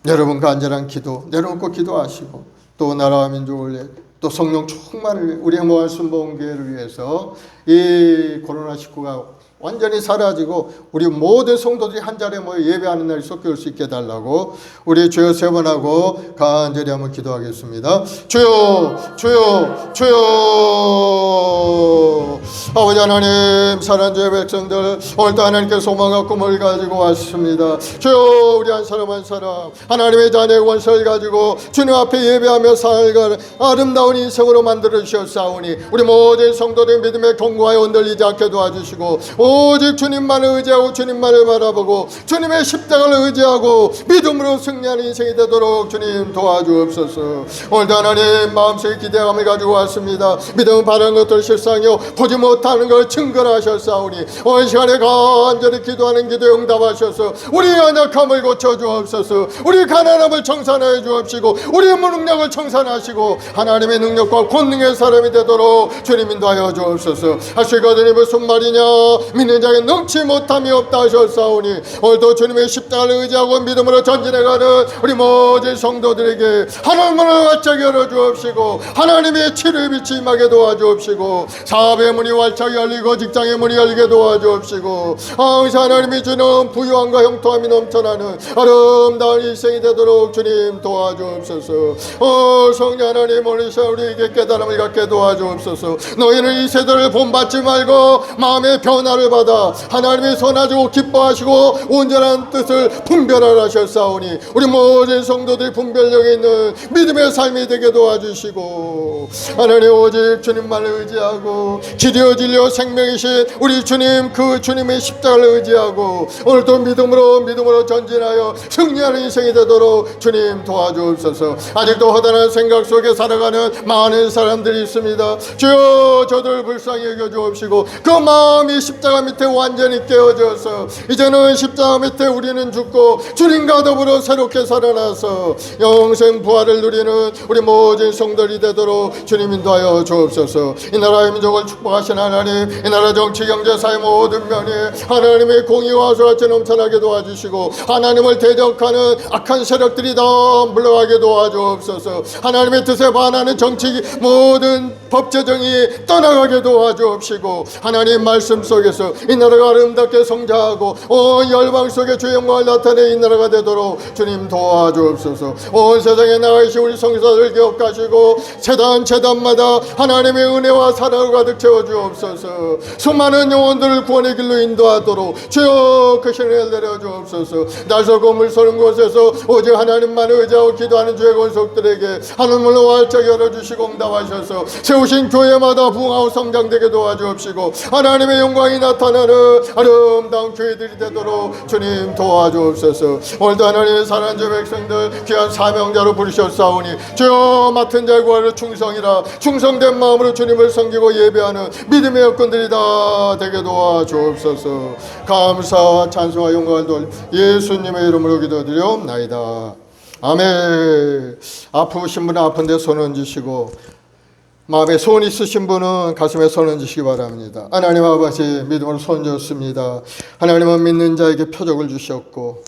여러분 간절한 기도 내려놓고 기도하시고 또 나라와 민족을 위해 또 성령 충만을 위해 우리의 모한 순복음교회를 위해서 이 코로나19가 완전히 사라지고 우리 모든 성도들이 한 자리에 모여 예배하는 날이 속히 올 수 있게 해달라고 우리 주여 세 번 하고 간절히 한번 기도하겠습니다. 주여 주여 주여 아버지 하나님, 사랑하는 주의 백성들, 오늘도 하나님께 소망과 꿈을 가지고 왔습니다. 주여, 우리 한 사람 한 사람 하나님의 자녀의 원서를 가지고 주님 앞에 예배하며 살아가는 아름다운 인생으로 만들어 주셨사오니 우리 모든 성도들 믿음의 견고하에 흔들리지 않게 도와주시고 오직 주님만을 의지하고 주님만을 바라보고 주님의 십자가를 의지하고 믿음으로 승리하는 인생이 되도록 주님 도와주옵소서. 오늘도 하나님 마음속에 기대감을 가지고 왔습니다. 믿음은 바라는 것들 실상이요 보지 못하는 걸 증거하셨사오니 오늘 시간에 간절히 기도하는 기도에 응답하셔서 우리 연약함을 고쳐주옵소서. 우리 가난함을 청산해 주옵시고 우리의 무능력을 청산하시고 하나님의 능력과 권능의 사람이 되도록 주님 인도하여 주옵소서. 하시거든요 무슨 말이냐, 믿는 자에게 능치 못함이 없다 하셨사오니 오늘도 주님의 십자가를 의지하고 믿음으로 전진해가는 우리 모든 성도들에게 하나님을 활짝 열어주옵시고 하나님의 치료의 빛이 임하게 도와주옵시고 사업의 문이 활짝 열리고 직장의 문이 열리게 도와주옵시고 항상 하나님이 주는 부유함과 형통함이 넘쳐나는 아름다운 일생이 되도록 주님 도와주옵소서. 성령 하나님, 오늘 시간 우리에게 깨달음을 갖게 도와주옵소서. 너희는 이 세대를 본받지 말고 마음의 변화를 받아 하나님의 선하시고 기뻐하시고 온전한 뜻을 분별하라 하셨사오니 우리 모든 성도들이 분별력에 있는 믿음의 삶이 되게 도와주시고 하나님 오직 주님만을 의지하고 기되어 진리와 생명이신 우리 주님, 그 주님의 십자가를 의지하고 오늘도 믿음으로 전진하여 승리하는 인생이 되도록 주님 도와주옵소서. 아직도 허다한 생각 속에 살아가는 많은 사람들이 있습니다. 주여, 저들을 불쌍히 여겨주옵시고 그 마음이 십자가 밑에 완전히 깨어져서 이제는 십자가 밑에 우리는 죽고 주님과 더불어 새롭게 살아나서 영생 부활을 누리는 우리 모든 성도들이 되도록 주님 인도하여 주옵소서. 이 나라의 민족을 축복하신 하나님, 이 나라 정치 경제 사회 모든 면에 하나님의 공의와 소같이 넘쳐나게 도와주시고 하나님을 대적하는 악한 세력들이 다 물러가게 도와주옵소서. 하나님의 뜻에 반하는 정치 모든 법제정이 떠나가게 도와주옵시고 하나님 말씀 속에서 이 나라가 아름답게 성장하고 온 열방 속에 주의 영광을 나타내 이 나라가 되도록 주님 도와주옵소서. 온 세상에 나가시 우리 성도들 기억하시고 재단마다 하나님의 은혜와 사랑을 가득 채워주옵소서. 수많은 영혼들을 구원의 길로 인도하도록 주여 그 신을 내려주옵소서. 날설고 물서는 곳에서 오직 하나님만 의지하고 기도하는 주의 권속들에게 하늘문을 활짝 열어주시고 응답하셔서 세우신 교회마다 부흥하고 성장되게 도와주옵시고 하나님의 영광이 나타나는 아름다운 교회들이 되도록 주님 도와주옵소서. 오늘도 하나님의 사랑하는 주 백성들 귀한 사명자로 부르셨사오니 주여 맡은 자의 구하를 충성이라 충성된 마음으로 주님을 섬기고 예배하는 믿음의 여건들이 다 되게 도와주옵소서. 감사와 찬송과 영광을 돌려 예수님의 이름으로 기도드리옵나이다. 아멘. 아프신 분은 아픈데 손 얹으시고 마음에 소원 있으신 분은 가슴에 손 얹으시기 바랍니다. 하나님 아버지, 믿음으로 손 얹었습니다. 하나님은 믿는 자에게 표적을 주셨고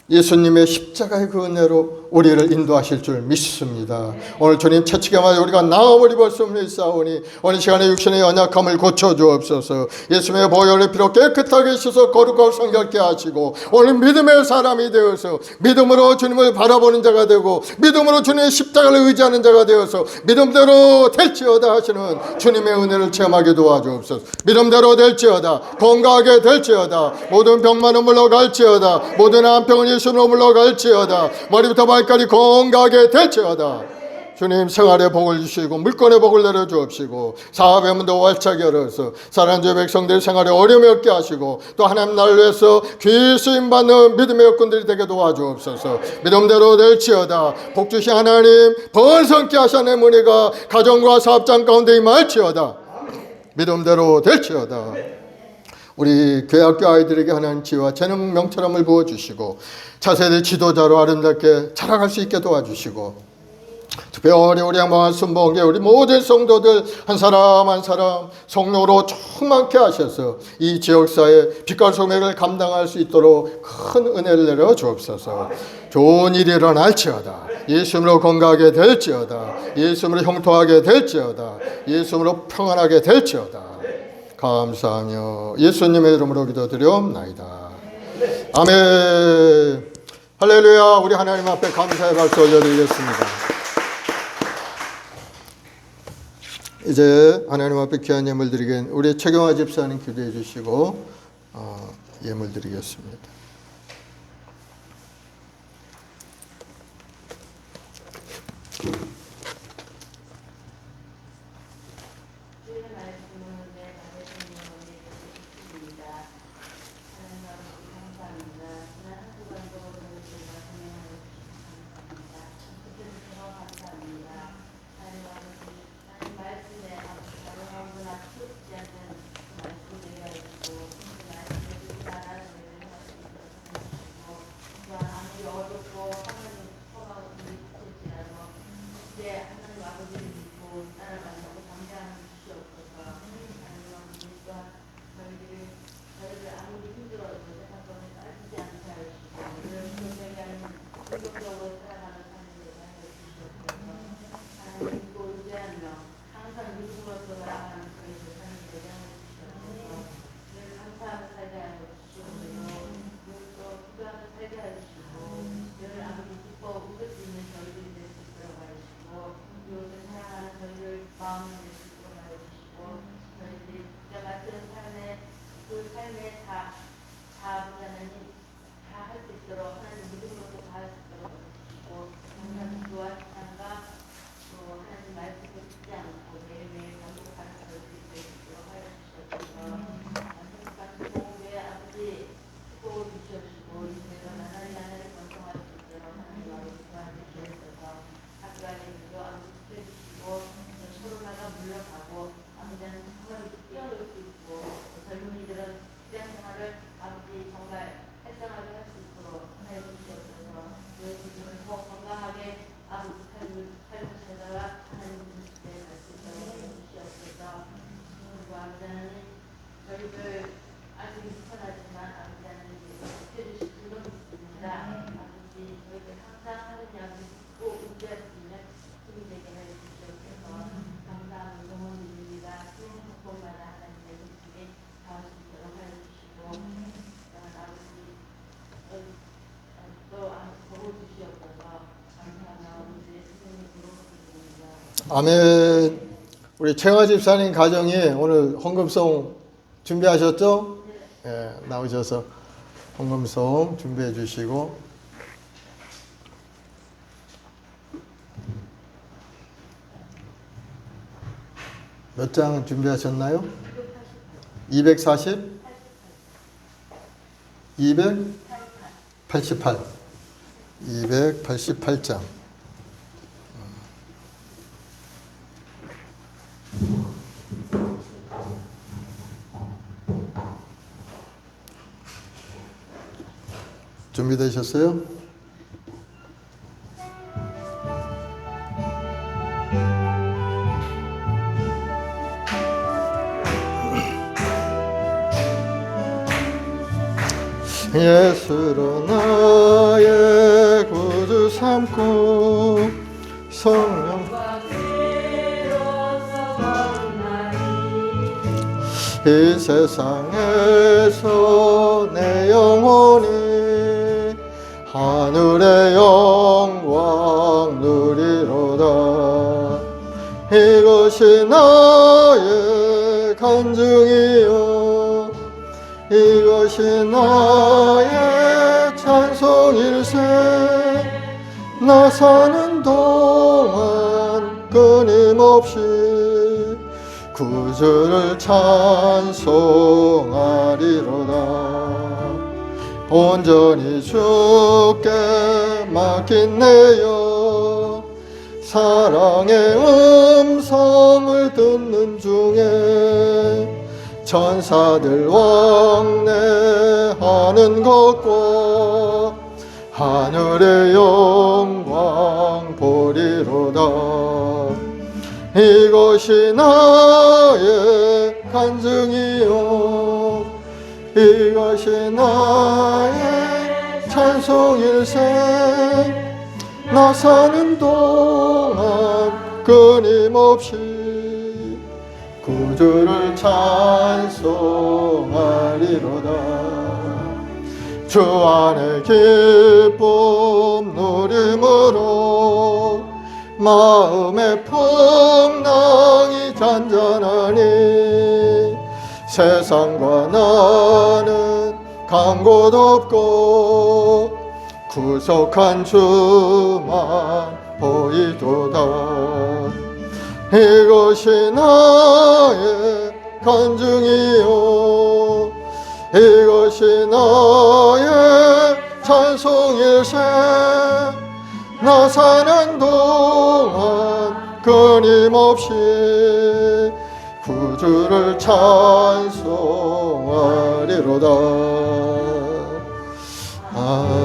예수님의 십자가의 그 은혜로 우리를 인도하실 줄 믿습니다. 오늘 주님 채찍에 맞아 우리가 나음을 입을 수 없는 싸우니 오늘 시간에 육신의 연약함을 고쳐주옵소서. 예수님의 보혈의 피로 깨끗하게 씻어 거룩하고 성결케 하시고 오늘 믿음의 사람이 되어서 믿음으로 주님을 바라보는 자가 되고 믿음으로 주님의 십자가를 의지하는 자가 되어서 믿음대로 될지어다 하시는 주님의 은혜를 체험하게 도와주옵소서. 믿음대로 될지어다, 건강하게 될지어다, 모든 병만은 물러갈지어다, 모든 암병은 예수로 물러갈지어다, 머리부터 발까지 건강하게 될지어다. 주님 생활의 복을 주시고 물건의 복을 내려주옵시고 사업의 문도 활짝 열어서 사랑하는 주 백성들 생활에 어려움이 없게 하시고 또 하나님 나라를 위해서 귀 쓰임받는 믿음의 여건들이 되게 도와주옵소서. 믿음대로 될지어다. 복주신 하나님 번성케 하시는 은혜가 가정과 사업장 가운데 임할지어다. 믿음대로 될지어다. 우리 교회학교 아이들에게 하나님 지혜와 재능 명철함을 부어주시고 차세대 지도자로 아름답게 자라갈 수 있게 도와주시고 특별히 우리 양방한 순복음교회 우리 모든 성도들 한 사람 한 사람 성령으로 충만케 하셔서 이 지역사회 빛과 소명을 감당할 수 있도록 큰 은혜를 내려 주옵소서. 좋은 일이 일어날지어다. 예수님으로 건강하게 될지어다. 예수님으로 형통하게 될지어다. 예수님으로 평안하게 될지어다. 감사하며 예수님의 이름으로 기도드리옵나이다. 아멘. 할렐루야. 우리 하나님 앞에 감사의 박수 올려드리겠습니다. 이제 하나님 앞에 귀한 예물 드리겠 우리 최경화 집사님 기도해 주시고 예물 드리겠습니다. 아멘. 우리 최화 집사님 가정이 오늘 헌금송 준비하셨죠? 예, 나오셔서 헌금송 준비해 주시고 몇 장 준비하셨나요? 240? 288. 288장. 준비되셨어요? 예수로 나의 구주 삼고 성령 이 세상에서 내 영혼이 하늘의 영광 누리로다. 이것이 나의 간증이요 이것이 나의 찬송일세. 나 사는 동안 끊임없이 구주를 찬송하리로다. 온전히 주께 맡긴 내여 사랑의 음성을 듣는 중에 천사들 왕래하는 것과 하늘의 영광 보리로다. 이것이 나의 간증이요 이것이 나의 찬송일세. 나 사는 동안 끊임없이 구주를 찬송하리로다. 주 안에 기쁨 누림으로 마음의 풍랑이 잔 세상과 나는 간 곳 없고 구속한 주만 보이도다. 이것이 나의 간증이요 이것이 나의 찬송일세. 나 사는 동안 끊임없이 구주를 찬송하리로다. 아멘.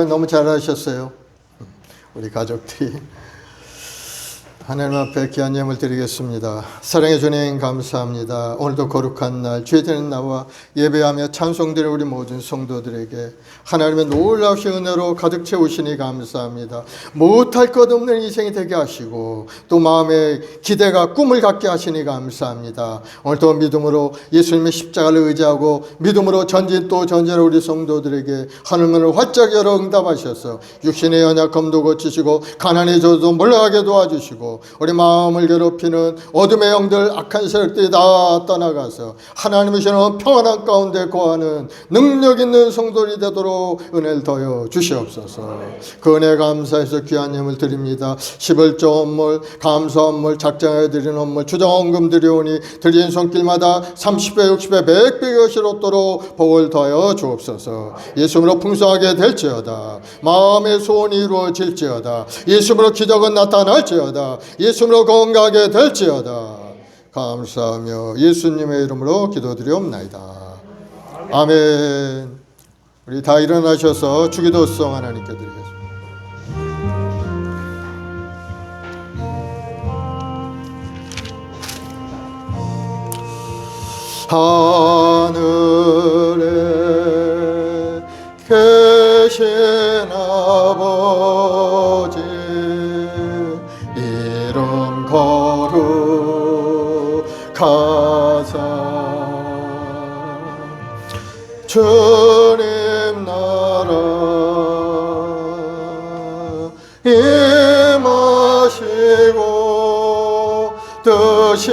너무 잘하셨어요. 우리 가족들이. 하나님 앞에 귀한 예물 드리겠습니다. 사랑해 주님 감사합니다. 오늘도 거룩한 날 주의 되는 나와 예배하며 찬송드리는 우리 모든 성도들에게 하나님의 놀라우신 은혜로 가득 채우시니 감사합니다. 못할 것 없는 인생이 되게 하시고 또 마음에 기대가 꿈을 갖게 하시니 감사합니다. 오늘도 믿음으로 예수님의 십자가를 의지하고 믿음으로 전진 또 전진하는 우리 성도들에게 하늘문을 활짝 열어 응답하셔서 육신의 연약함도 고치시고 가난해져도 몰락하게 도와주시고 우리 마음을 괴롭히는 어둠의 영들 악한 세력들이 다 떠나가서 하나님의 주시는 평안한 가운데 거하는 능력 있는 성도들이 되도록 은혜를 더여 주시옵소서. 그 은혜 감사해서 귀한 예물 드립니다. 11조 헌물, 감사 헌물, 작정하여 드리는 헌물, 주정헌금 드리오니 드린 손길마다 30배 60배 100배 것이로도록 복을 더하여 주옵소서. 예수님으로 풍성하게 될지어다. 마음의 소원이 이루어질지어다. 예수님으로 기적은 나타날지어다. 예수님으로 건강하게 될지어다. 감사하며 예수님의 이름으로 기도드리옵나이다. 아멘. 우리 다 일어나셔서 주기도송 하나님께 드리겠습니다. 하늘에 계신 아버지 이름 거룩하사 주님 나라 임하시고 뜻이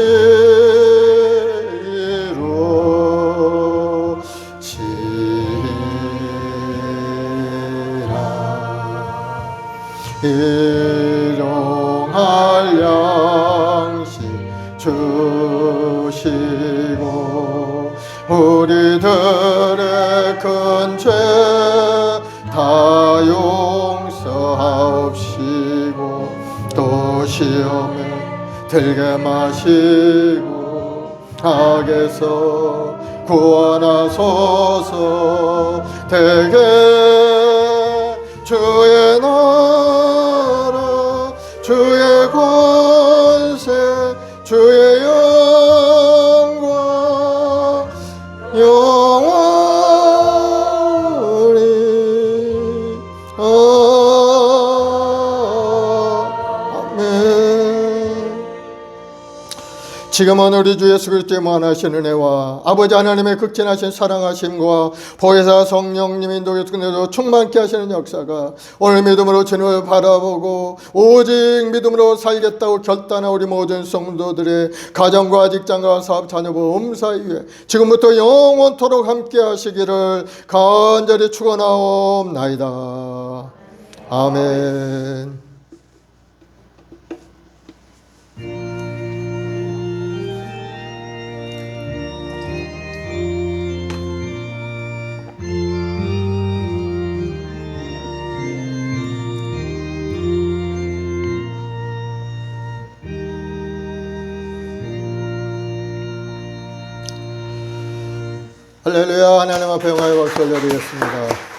일용할 양식 주시고 우리들의 큰 죄 다 용서하옵시고 또 시험에 들게 마시고 악에서 구원하소서. 대개 주의 나라 주의 권세 주의 영광 영원히 아멘. 지금은 우리 주 예수 그리스도의 무한하신 은혜와 아버지 하나님의 극진하신 사랑하심과 보혜사 성령님 인도교통에도 충만케 하시는 역사가 오늘 믿음으로 주님을 바라보고 오직 믿음으로 살겠다고 결단한 우리 모든 성도들의 가정과 직장과 사업 자녀부 음사이 위에 지금부터 영원토록 함께 하시기를 간절히 축원하옵나이다. 아멘. 할렐루야. 하나님 앞에 영광의 박수 올려드리겠습니다.